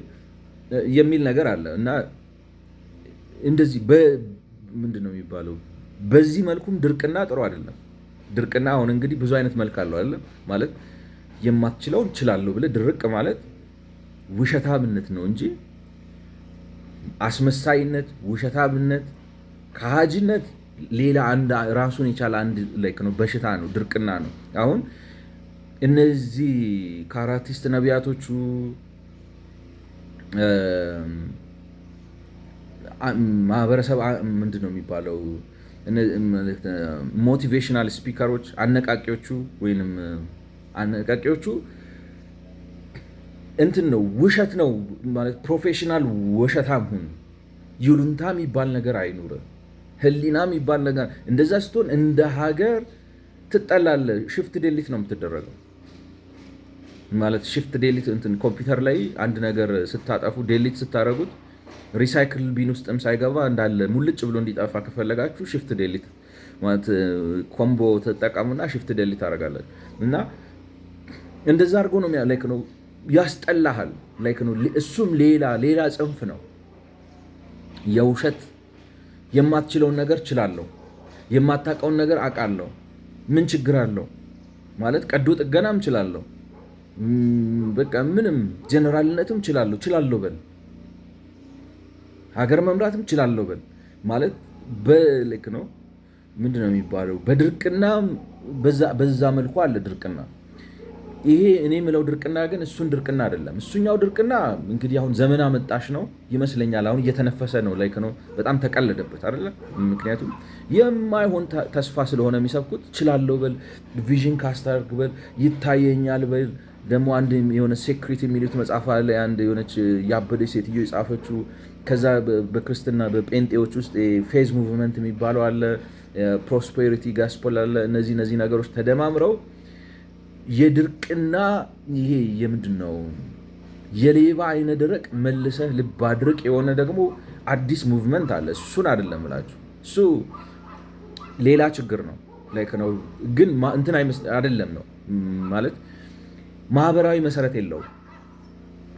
የሚል ነገር አለ እና እንደዚህ ምንድን ነው የሚባለው? በዚህ መልኩም ድርቅና ጥሩ አይደለም። ድርቅና አሁን እንግዲህ ብዙ አይነት መልክ አለው አይደለም? ማለት የማትችለውን እችላለሁ ብለህ ድርቅ ማለት ውሸታምነት ነው እንጂ አስመሳይነት፣ ውሸታምነት፣ ከሃጅነት ሌላ አንድ ራሱን የቻለ አንድ ላይክ ነው በሽታ ነው፣ ድርቅና ነው። አሁን እነዚህ ካራቲስት ነቢያቶቹ ማህበረሰብ ምንድን ነው የሚባለው? ሞቲቬሽናል ስፒከሮች አነቃቂዎቹ እንትን ነው ውሸት ነው ማለት ፕሮፌሽናል ውሸታም ሁን። ይሉንታ የሚባል ነገር አይኑር፣ ህሊና የሚባል ነገር። እንደዛ ስትሆን እንደ ሀገር ትጠላለህ። ሽፍት ዴሊት ነው የምትደረገው ማለት ሽፍት ዴሊት እንትን ኮምፒውተር ላይ አንድ ነገር ስታጠፉ ዴሊት ስታደረጉት ሪሳይክል ቢን ውስጥም ሳይገባ እንዳለ ሙልጭ ብሎ እንዲጠፋ ከፈለጋችሁ ሽፍት ዴሊት ማለት ኮምቦ ተጠቀሙና ሽፍት ዴሊት ታደርጋላችሁ። እና እንደዛ አድርጎ ነው ላይክ ነው ያስጠላሃል። ላይክ ነው እሱም ሌላ ጽንፍ ነው የውሸት። የማትችለውን ነገር ችላለሁ፣ የማታውቀውን ነገር አውቃለሁ፣ ምን ችግር አለው ማለት ቀዶ ጥገናም ችላለሁ፣ በቃ ምንም ጀነራልነትም ችላለሁ በል፣ ሀገር መምራትም ችላለሁ በል ማለት በልክ ነው። ምንድነው የሚባለው? በድርቅና በዛ መልኩ አለ ድርቅና። ይሄ እኔ የምለው ድርቅና ግን እሱን ድርቅና አይደለም። እሱኛው ድርቅና እንግዲህ አሁን ዘመን አመጣሽ ነው ይመስለኛል። አሁን እየተነፈሰ ነው ላይክ ነው በጣም ተቀለደበት አይደለ? ምክንያቱም የማይሆን ተስፋ ስለሆነ የሚሰብኩት ችላለሁ በል፣ ቪዥን ካስታርግ በል፣ ይታየኛል በል። ደግሞ አንድ የሆነ ሴክሬት የሚሉት መጽሐፍ አለ። አንድ የሆነች ያበደች ሴትዮ የጻፈችው ከዛ በክርስትና በጴንጤዎች ውስጥ ፌዝ ሙቭመንት የሚባለው አለ፣ ፕሮስፔሪቲ ጋስፖል አለ። እነዚህ ነገሮች ተደማምረው የድርቅና ይሄ የምንድን ነው የሌባ አይነ ደረቅ መልሰህ ልብ አድርቅ የሆነ ደግሞ አዲስ ሙቭመንት አለ። እሱን አይደለም እላችሁ፣ እሱ ሌላ ችግር ነው ነው ግን እንትን አይደለም ነው ማለት ማህበራዊ መሰረት የለውም።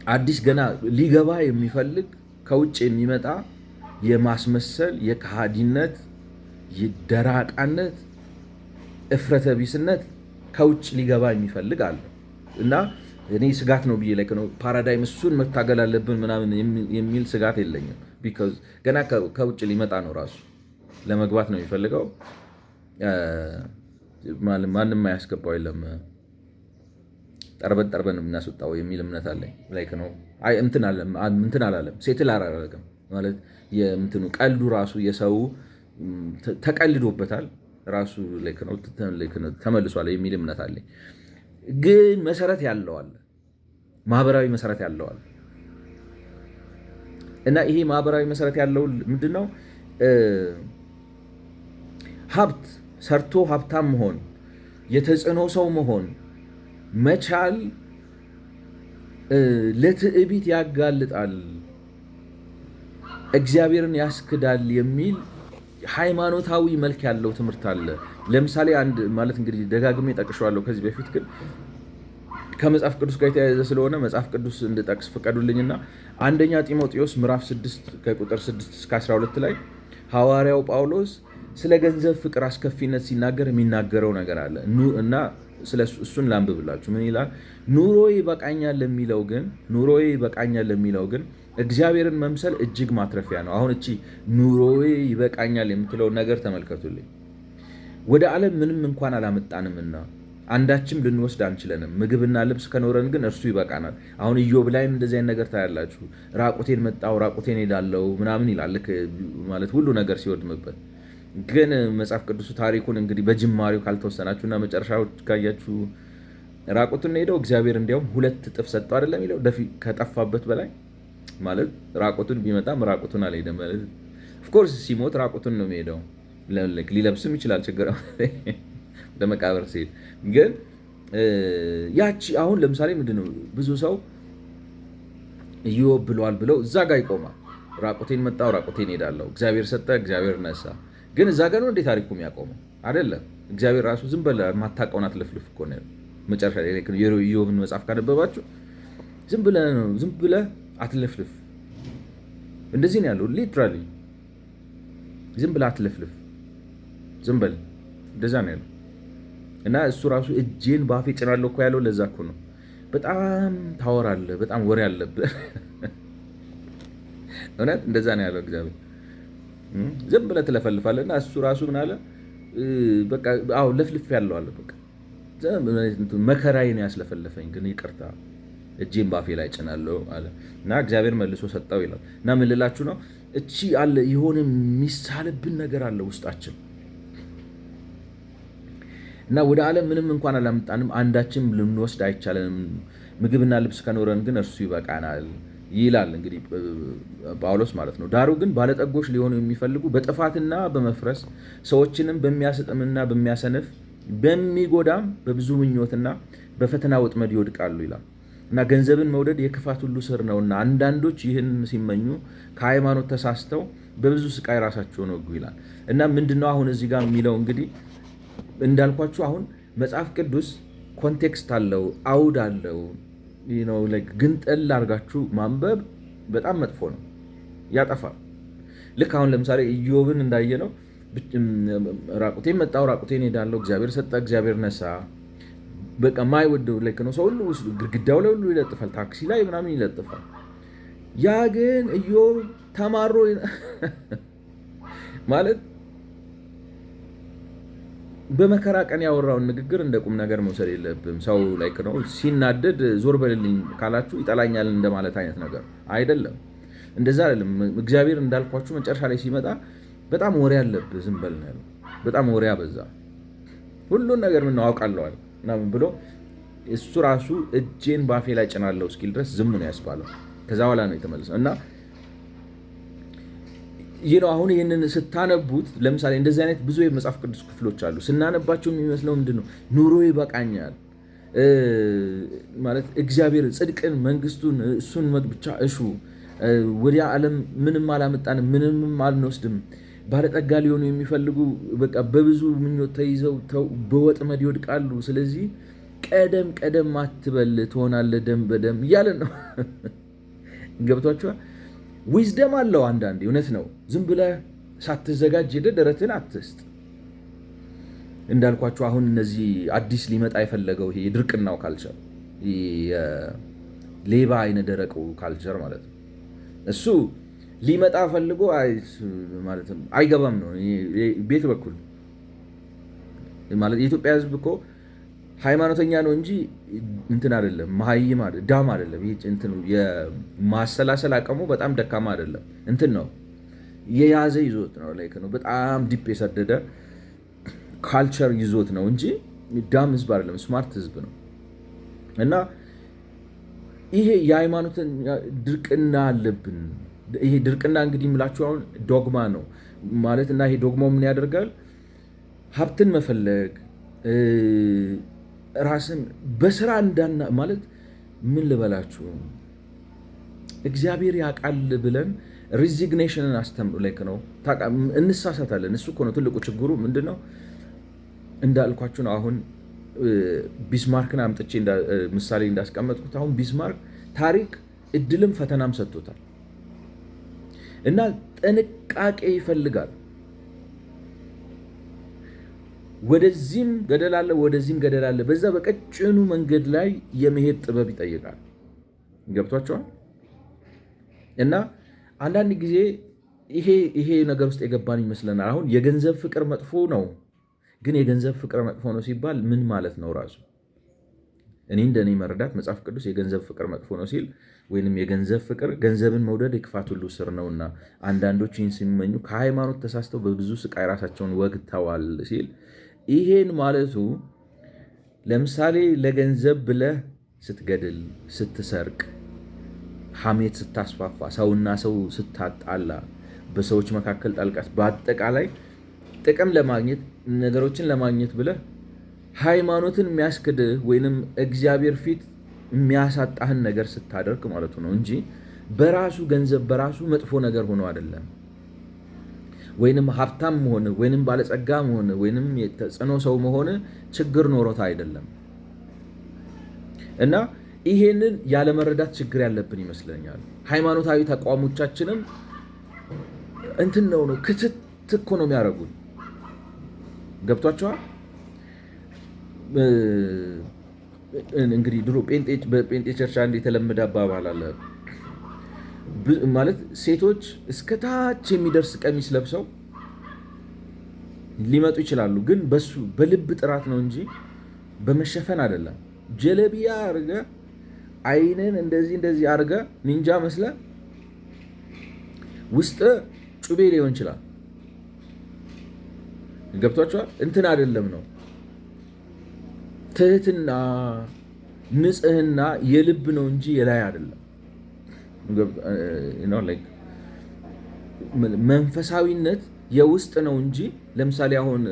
አዲስ ገና ሊገባ የሚፈልግ ከውጭ የሚመጣ የማስመሰል የከሃዲነት የደራቃነት እፍረተ ቢስነት ከውጭ ሊገባ የሚፈልግ አለ እና እኔ ስጋት ነው ብዬ ነው ፓራዳይም እሱን መታገል አለብን ምናምን የሚል ስጋት የለኝም። ቢኮዝ ገና ከውጭ ሊመጣ ነው ራሱ ለመግባት ነው የሚፈልገው። ማንም አያስገባው የለም ጠርበን የምናስወጣው የሚል እምነት አለኝ። ነው እንትን አላለም ሴትል አላረግም ማለት የምትኑ ቀልዱ ራሱ የሰው ተቀልዶበታል ራሱ ነው ተመልሷል የሚል እምነት አለኝ። ግን መሰረት ያለዋል ማህበራዊ መሰረት ያለዋል እና ይሄ ማህበራዊ መሰረት ያለው ምንድነው? ሀብት ሰርቶ ሀብታም መሆን፣ የተጽዕኖ ሰው መሆን መቻል ለትዕቢት ያጋልጣል፣ እግዚአብሔርን ያስክዳል የሚል ሃይማኖታዊ መልክ ያለው ትምህርት አለ። ለምሳሌ አንድ ማለት እንግዲህ ደጋግሜ ጠቅሼዋለሁ ከዚህ በፊት ግን ከመጽሐፍ ቅዱስ ጋር የተያያዘ ስለሆነ መጽሐፍ ቅዱስ እንድጠቅስ ፍቀዱልኝና አንደኛ ጢሞቴዎስ ምዕራፍ 6 ከቁጥር 6 እስከ 12 ላይ ሐዋርያው ጳውሎስ ስለ ገንዘብ ፍቅር አስከፊነት ሲናገር የሚናገረው ነገር አለ እና እሱን ላንብብላችሁ። ምን ይላል? ኑሮዬ ይበቃኛል ለሚለው ግን እግዚአብሔርን መምሰል እጅግ ማትረፊያ ነው። አሁን እቺ ኑሮዬ ይበቃኛል የምትለውን ነገር ተመልከቱልኝ። ወደ ዓለም ምንም እንኳን አላመጣንምና አንዳችም ልንወስድ አንችለንም። ምግብና ልብስ ከኖረን ግን እርሱ ይበቃናል። አሁን ኢዮብ ላይም እንደዚህ አይነት ነገር ታያላችሁ። ራቁቴን መጣሁ ራቁቴን ሄዳለሁ ምናምን ይላል ማለት ሁሉ ነገር ሲወድምበት። ግን መጽሐፍ ቅዱሱ ታሪኩን እንግዲህ በጅማሬው ካልተወሰናችሁና መጨረሻው ካያችሁ ራቁቱን ሄደው እግዚአብሔር እንዲያውም 2 እጥፍ ሰጠው አይደለም የሚለው ከጠፋበት በላይ ማለት ራቁቱን ቢመጣም ራቁቱን አልሄደም ማለት ኦፍኮርስ ሲሞት ራቁቱን ነው የሚሄደው። ሊለብስም ይችላል ችግር ለመቃብር ሲሄድ ግን ያቺ አሁን ለምሳሌ ምንድነው ብዙ ሰው ኢዮብ ብለዋል ብለው እዛ ጋር ይቆማል። ራቁቴን መጣሁ ራቁቴን ሄዳለሁ፣ እግዚአብሔር ሰጠ እግዚአብሔር ነሳ። ግን እዛ ጋር ነው እንዴ ታሪኩ የሚያቆመው? አይደለም። እግዚአብሔር ራሱ ዝም ብለህ ማታውቀውን አትለፍልፍ እኮ ነው። መጨረሻ ላይ የኢዮብን መጽሐፍ ካነበባችሁ ዝም ብለህ አትለፍልፍ፣ እንደዚህ ነው ያለው። ሊትራሊ ዝም ብለህ አትለፍልፍ፣ ዝም በል እንደዛ ነው ያለው። እና እሱ ራሱ እጄን ባፌ ጭናለሁ እኮ ያለው ለዛ እኮ ነው። በጣም ታወራለህ፣ በጣም ወሬ አለብህ። እውነት እንደዛ ነው ያለው እግዚአብሔር። ዝም ብለህ ትለፈልፋለህ። እና እሱ ራሱ ምን አለ? በቃ አዎ ለፍልፍ ያለው አለ። በቃ መከራዬን ያስለፈለፈኝ ግን ይቅርታ እጄን ባፌ ላይ ጭናለሁ አለ እና እግዚአብሔር መልሶ ሰጠው ይላል። እና ምን ልላችሁ ነው? እቺ አለ የሆነ የሚሳልብን ነገር አለ ውስጣችን እና ወደ ዓለም ምንም እንኳን አላመጣንም አንዳችም ልንወስድ አይቻለንም። ምግብና ልብስ ከኖረን ግን እርሱ ይበቃናል ይላል እንግዲህ ጳውሎስ ማለት ነው። ዳሩ ግን ባለጠጎች ሊሆኑ የሚፈልጉ በጥፋትና በመፍረስ ሰዎችንም በሚያሰጥምና በሚያሰንፍ በሚጎዳም በብዙ ምኞትና በፈተና ወጥመድ ይወድቃሉ ይላል። እና ገንዘብን መውደድ የክፋት ሁሉ ስር ነውና አንዳንዶች ይህን ሲመኙ ከሃይማኖት ተሳስተው በብዙ ስቃይ ራሳቸውን ወጉ ይላል። እና ምንድነው አሁን እዚህ ጋር የሚለው እንግዲህ እንዳልኳችሁ አሁን መጽሐፍ ቅዱስ ኮንቴክስት አለው፣ አውድ አለው። ግን ጠል አድርጋችሁ ማንበብ በጣም መጥፎ ነው፣ ያጠፋል። ልክ አሁን ለምሳሌ ኢዮብን እንዳየነው ራቁቴን መጣሁ ራቁቴን ሄዳለሁ፣ እግዚአብሔር ሰጠ እግዚአብሔር ነሳ። በቃ ማይወደው ልክ ነው። ሰው ሁሉ ግድግዳው ላይ ሁሉ ይለጥፋል፣ ታክሲ ላይ ምናምን ይለጥፋል። ያ ግን ኢዮብ ተማሮ ማለት በመከራ ቀን ያወራውን ንግግር እንደ ቁም ነገር መውሰድ የለብም። ሰው ላይ ነው ሲናደድ ዞር በልልኝ ካላችሁ ይጠላኛል እንደማለት አይነት ነገር አይደለም። እንደዛ አይደለም። እግዚአብሔር እንዳልኳችሁ መጨረሻ ላይ ሲመጣ በጣም ወሬ አለብህ ዝም በል ነው ያለው። በጣም ወሬ አበዛ፣ ሁሉን ነገር ምን አውቃለሁ ምናምን ብሎ እሱ ራሱ እጄን ባፌ ላይ ጭናለሁ እስኪል ድረስ ዝም ነው ያስባለው። ከዛ በኋላ ነው የተመለሰው እና አሁን ይህንን ስታነቡት ለምሳሌ እንደዚህ አይነት ብዙ የመጽሐፍ ቅዱስ ክፍሎች አሉ። ስናነባቸው የሚመስለው ምንድን ነው? ኑሮ ይበቃኛል ማለት እግዚአብሔር ጽድቅን፣ መንግስቱን፣ እሱን ብቻ እሹ፣ ወዲያ ዓለም ምንም አላመጣንም፣ ምንም አልንወስድም። ባለጠጋ ሊሆኑ የሚፈልጉ በቃ በብዙ ምኞት ተይዘው በወጥመድ ይወድቃሉ። ስለዚህ ቀደም ቀደም አትበል ትሆናለህ ደም በደም እያለን ነው። ገብቷችኋል? ዊዝደም አለው አንዳንዴ፣ እውነት ነው። ዝም ብለህ ሳትዘጋጅ ሄደህ ደረትን አትስጥ። እንዳልኳቸው አሁን እነዚህ አዲስ ሊመጣ የፈለገው ይሄ የድርቅናው ካልቸር፣ ሌባ አይነ ደረቁ ካልቸር ማለት ነው። እሱ ሊመጣ ፈልጎ ማለትም አይገባም ነው ቤት በኩል ማለት የኢትዮጵያ ሕዝብ እኮ ሃይማኖተኛ ነው እንጂ እንትን አይደለም፣ መሀይም አይደለም፣ ዳም አይደለም። ይሄ እንትኑ የማሰላሰል አቅሙ በጣም ደካማ አይደለም። እንትን ነው የያዘ ይዞት ነው ላይክ ነው በጣም ዲፕ የሰደደ ካልቸር ይዞት ነው እንጂ ዳም ህዝብ አይደለም፣ ስማርት ህዝብ ነው። እና ይሄ የሃይማኖትን ድርቅና አለብን። ይሄ ድርቅና እንግዲህ የምላችሁ አሁን ዶግማ ነው ማለት እና ይሄ ዶግማው ምን ያደርጋል? ሀብትን መፈለግ ራስን በስራ እንዳና ማለት ምን ልበላችሁ እግዚአብሔር ያውቃል ብለን ሪዚግኔሽንን አስተምሩ ላይክ ነው እንሳሳታለን። እሱ እኮ ነው ትልቁ ችግሩ። ምንድን ነው እንዳልኳችሁ ነው። አሁን ቢስማርክን አምጥቼ ምሳሌ እንዳስቀመጥኩት አሁን ቢስማርክ ታሪክ እድልም ፈተናም ሰጥቶታል እና ጥንቃቄ ይፈልጋል። ወደዚህም ገደል አለ፣ ወደዚህም ገደል አለ። በዛ በቀጭኑ መንገድ ላይ የመሄድ ጥበብ ይጠይቃል። ገብቷቸዋል? እና አንዳንድ ጊዜ ይሄ ነገር ውስጥ የገባን ይመስለናል። አሁን የገንዘብ ፍቅር መጥፎ ነው፣ ግን የገንዘብ ፍቅር መጥፎ ነው ሲባል ምን ማለት ነው? ራሱ እኔ እንደኔ መረዳት መጽሐፍ ቅዱስ የገንዘብ ፍቅር መጥፎ ነው ሲል ወይንም የገንዘብ ፍቅር ገንዘብን መውደድ የክፋት ሁሉ ስር ነውና አንዳንዶች ይህን ሲመኙ ከሃይማኖት ተሳስተው በብዙ ስቃይ ራሳቸውን ወግተዋል ሲል ይሄን ማለቱ ለምሳሌ ለገንዘብ ብለህ ስትገድል፣ ስትሰርቅ፣ ሐሜት ስታስፋፋ፣ ሰውና ሰው ስታጣላ፣ በሰዎች መካከል ጣልቃት፣ በአጠቃላይ ጥቅም ለማግኘት ነገሮችን ለማግኘት ብለህ ሃይማኖትን የሚያስክድህ ወይንም እግዚአብሔር ፊት የሚያሳጣህን ነገር ስታደርግ ማለቱ ነው እንጂ በራሱ ገንዘብ በራሱ መጥፎ ነገር ሆኖ አይደለም። ወይንም ሀብታም መሆን ወይንም ባለጸጋ መሆን ወይንም የተጽዕኖ ሰው መሆን ችግር ኖሮት አይደለም። እና ይሄንን ያለመረዳት ችግር ያለብን ይመስለኛል። ሃይማኖታዊ ተቋሞቻችንም እንትን ነው ክትት እኮ ነው የሚያደርጉን። ገብቷቸዋል? እንግዲህ ድሮ በጴንጤ ቸርች አንድ የተለመደ አባባል አለ ማለት ሴቶች እስከ ታች የሚደርስ ቀሚስ ለብሰው ሊመጡ ይችላሉ፣ ግን በሱ በልብ ጥራት ነው እንጂ በመሸፈን አይደለም። ጀለቢያ አርገ አይንን እንደዚህ አርገ ኒንጃ መስለ ውስጥ ጩቤ ሊሆን ይችላል። ገብቷቸዋል? እንትን አይደለም ነው ትህትና ንጽህና የልብ ነው እንጂ የላይ አይደለም። መንፈሳዊነት የውስጥ ነው እንጂ ለምሳሌ አሁን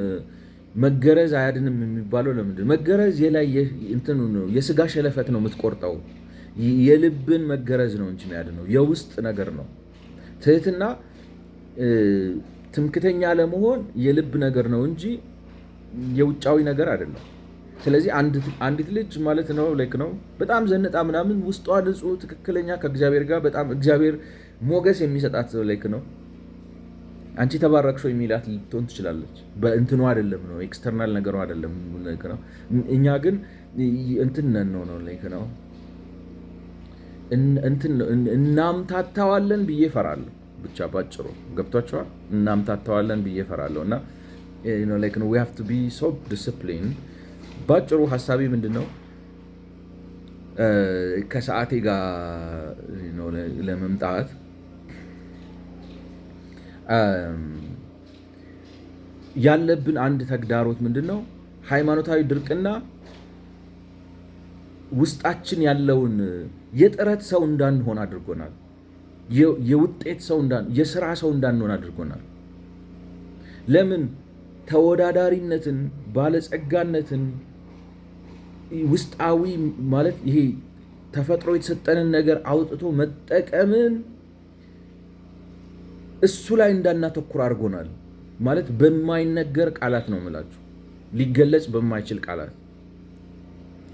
መገረዝ አያድንም የሚባለው ለምንድን ነው? መገረዝ የላይ እንትኑ ነው፣ የስጋ ሸለፈት ነው የምትቆርጠው። የልብን መገረዝ ነው እንጂ የሚያድነው የውስጥ ነገር ነው። ትህትና ትምክተኛ ለመሆን የልብ ነገር ነው እንጂ የውጫዊ ነገር አይደለም። ስለዚህ አንዲት ልጅ ማለት ነው ላይክ ነው በጣም ዘንጣ ምናምን ውስጧ ንጹህ ትክክለኛ ከእግዚአብሔር ጋር በጣም እግዚአብሔር ሞገስ የሚሰጣት ላይክ ነው አንቺ ተባረክሽ የሚላት ልትሆን ትችላለች። በእንትኑ አይደለም ነው ኤክስተርናል ነገሩ አይደለም ላይክ ነው። እኛ ግን እንትን ነው ላይክ ነው እናምታታዋለን ብዬ እፈራለሁ። ብቻ ባጭሩ ገብቷቸዋል። እናምታታዋለን ብዬ እፈራለሁ እና ላይክ ነው we have to be so disciplined። ባጭሩ ሀሳቢ ምንድን ነው? ከሰዓቴ ጋር ለመምጣት ያለብን አንድ ተግዳሮት ምንድን ነው? ሃይማኖታዊ ድርቅና ውስጣችን ያለውን የጥረት ሰው እንዳንሆን አድርጎናል። የውጤት ሰው የስራ ሰው እንዳንሆን አድርጎናል። ለምን? ተወዳዳሪነትን፣ ባለጸጋነትን፣ ውስጣዊ ማለት ይሄ ተፈጥሮ የተሰጠንን ነገር አውጥቶ መጠቀምን እሱ ላይ እንዳናተኩር አድርጎናል። ማለት በማይነገር ቃላት ነው የምላችሁ፣ ሊገለጽ በማይችል ቃላት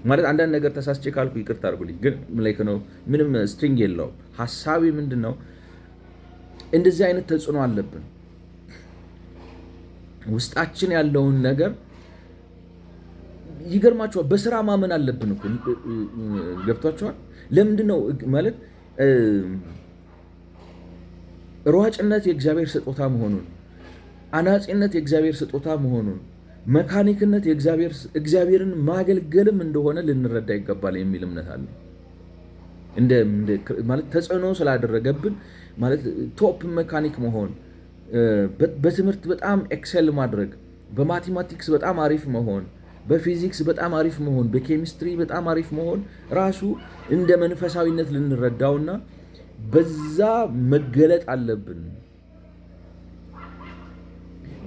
ማለት አንዳንድ ነገር ተሳስቼ ካልኩ ይቅርታ አድርጉልኝ፣ ግን ላይክ ነው ምንም ስትሪንግ የለውም። ሀሳቤ ምንድን ነው? እንደዚህ አይነት ተጽዕኖ አለብን። ውስጣችን ያለውን ነገር ይገርማችኋል፣ በስራ ማመን አለብን እኮ ገብቷችኋል? ለምንድን ነው ማለት ሯጭነት የእግዚአብሔር ስጦታ መሆኑን፣ አናጺነት የእግዚአብሔር ስጦታ መሆኑን፣ መካኒክነት እግዚአብሔርን ማገልገልም እንደሆነ ልንረዳ ይገባል የሚል እምነት አለ። ማለት ተጽዕኖ ስላደረገብን ማለት ቶፕ መካኒክ መሆን፣ በትምህርት በጣም ኤክሰል ማድረግ፣ በማቴማቲክስ በጣም አሪፍ መሆን፣ በፊዚክስ በጣም አሪፍ መሆን፣ በኬሚስትሪ በጣም አሪፍ መሆን ራሱ እንደ መንፈሳዊነት ልንረዳውና በዛ መገለጥ አለብን።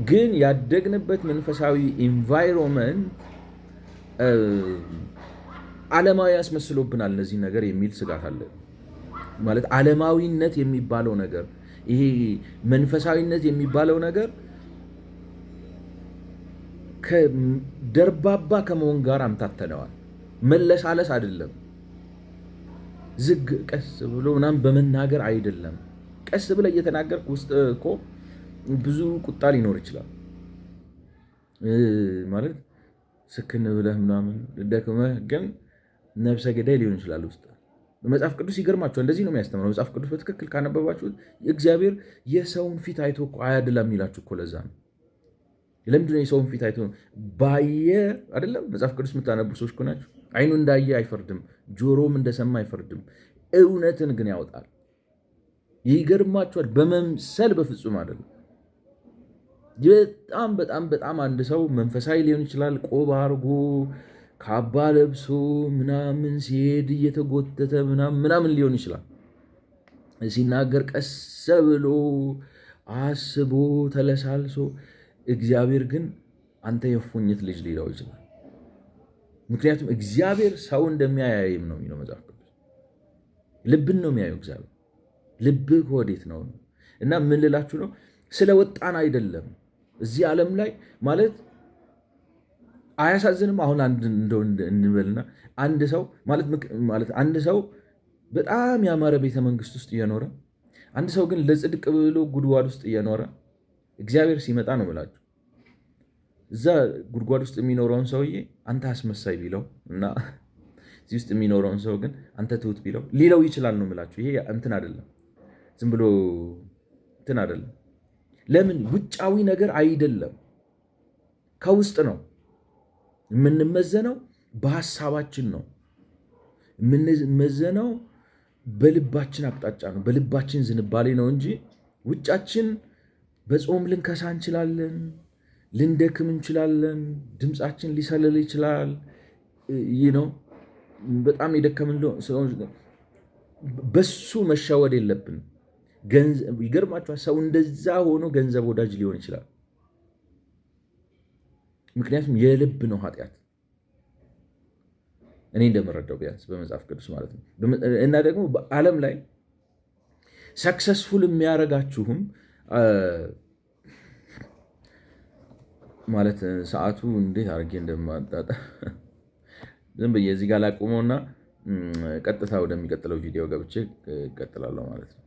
ግን ያደግንበት መንፈሳዊ ኢንቫይሮንመንት ዓለማዊ ያስመስሎብናል እነዚህ ነገር የሚል ስጋት አለ። ማለት ዓለማዊነት የሚባለው ነገር ይሄ መንፈሳዊነት የሚባለው ነገር ደርባባ ከመሆን ጋር አምታተነዋል። መለሳለስ አይደለም፣ ዝግ ቀስ ብሎ ምናምን በመናገር አይደለም። ቀስ ብለ እየተናገርክ ውስጥ እኮ ብዙ ቁጣ ሊኖር ይችላል። ማለት ስክን ብለህ ምናምን ደክመህ ግን ነብሰ ገዳይ ሊሆን ይችላል ውስጥ። መጽሐፍ ቅዱስ ይገርማቸዋል፣ እንደዚህ ነው የሚያስተምረው መጽሐፍ ቅዱስ በትክክል ካነበባችሁት። እግዚአብሔር የሰውን ፊት አይቶ እኮ አያድላም ይላችሁ እኮ ለዛ ነው። ለምንድነው የሰውን ፊት አይቶ ባየ አይደለም? መጽሐፍ ቅዱስ የምታነቡ ሰዎች እኮ ናቸው። አይኑ እንዳየ አይፈርድም፣ ጆሮም እንደሰማ አይፈርድም፣ እውነትን ግን ያወጣል። ይገርማችኋል፣ በመምሰል በፍጹም አይደለም። በጣም በጣም በጣም አንድ ሰው መንፈሳዊ ሊሆን ይችላል፣ ቆብ አድርጎ ካባ ለብሶ ምናምን ሲሄድ እየተጎተተ ምናምን ሊሆን ይችላል። ሲናገር ቀስ ብሎ አስቦ ተለሳልሶ፣ እግዚአብሔር ግን አንተ የእፉኝት ልጅ ሊለው ይችላል። ምክንያቱም እግዚአብሔር ሰው እንደሚያያይም ነው የሚለው መጽሐፍ ቅዱስ። ልብን ነው የሚያየው እግዚአብሔር። ልብህ ወዴት ነው? እና ምን ልላችሁ ነው? ስለ ወጣን አይደለም እዚህ ዓለም ላይ ማለት አያሳዝንም? አሁን እንደው እንበልና አንድ ሰው ማለት አንድ ሰው በጣም ያማረ ቤተ መንግስት ውስጥ እየኖረ አንድ ሰው ግን ለጽድቅ ብሎ ጉድጓድ ውስጥ እየኖረ እግዚአብሔር ሲመጣ ነው የምላችሁ እዛ ጉድጓድ ውስጥ የሚኖረውን ሰውዬ አንተ አስመሳይ ቢለው እና እዚህ ውስጥ የሚኖረውን ሰው ግን አንተ ትሁት ቢለው ሊለው ይችላል ነው የምላችሁ። ይሄ እንትን አይደለም፣ ዝም ብሎ እንትን አይደለም። ለምን? ውጫዊ ነገር አይደለም፣ ከውስጥ ነው የምንመዘነው። በሀሳባችን ነው የምንመዘነው፣ በልባችን አቅጣጫ ነው፣ በልባችን ዝንባሌ ነው እንጂ ውጫችን በጾም ልንከሳ እንችላለን፣ ልንደክም እንችላለን፣ ድምፃችን ሊሰልል ይችላል። ይህ ነው በጣም የደከምን በሱ መሸወድ የለብንም። ይገርማችኋል፣ ሰው እንደዛ ሆኖ ገንዘብ ወዳጅ ሊሆን ይችላል። ምክንያቱም የልብ ነው ኃጢአት፣ እኔ እንደምረዳው ቢያንስ በመጽሐፍ ቅዱስ ማለት ነው። እና ደግሞ በዓለም ላይ ሰክሰስፉል የሚያደርጋችሁም ማለት ሰዓቱ እንዴት አድርጌ እንደማጣጣ ዝም ብዬ እዚህ ጋር ላቁመውና ቀጥታ ወደሚቀጥለው ቪዲዮ ገብቼ እቀጥላለሁ ማለት ነው።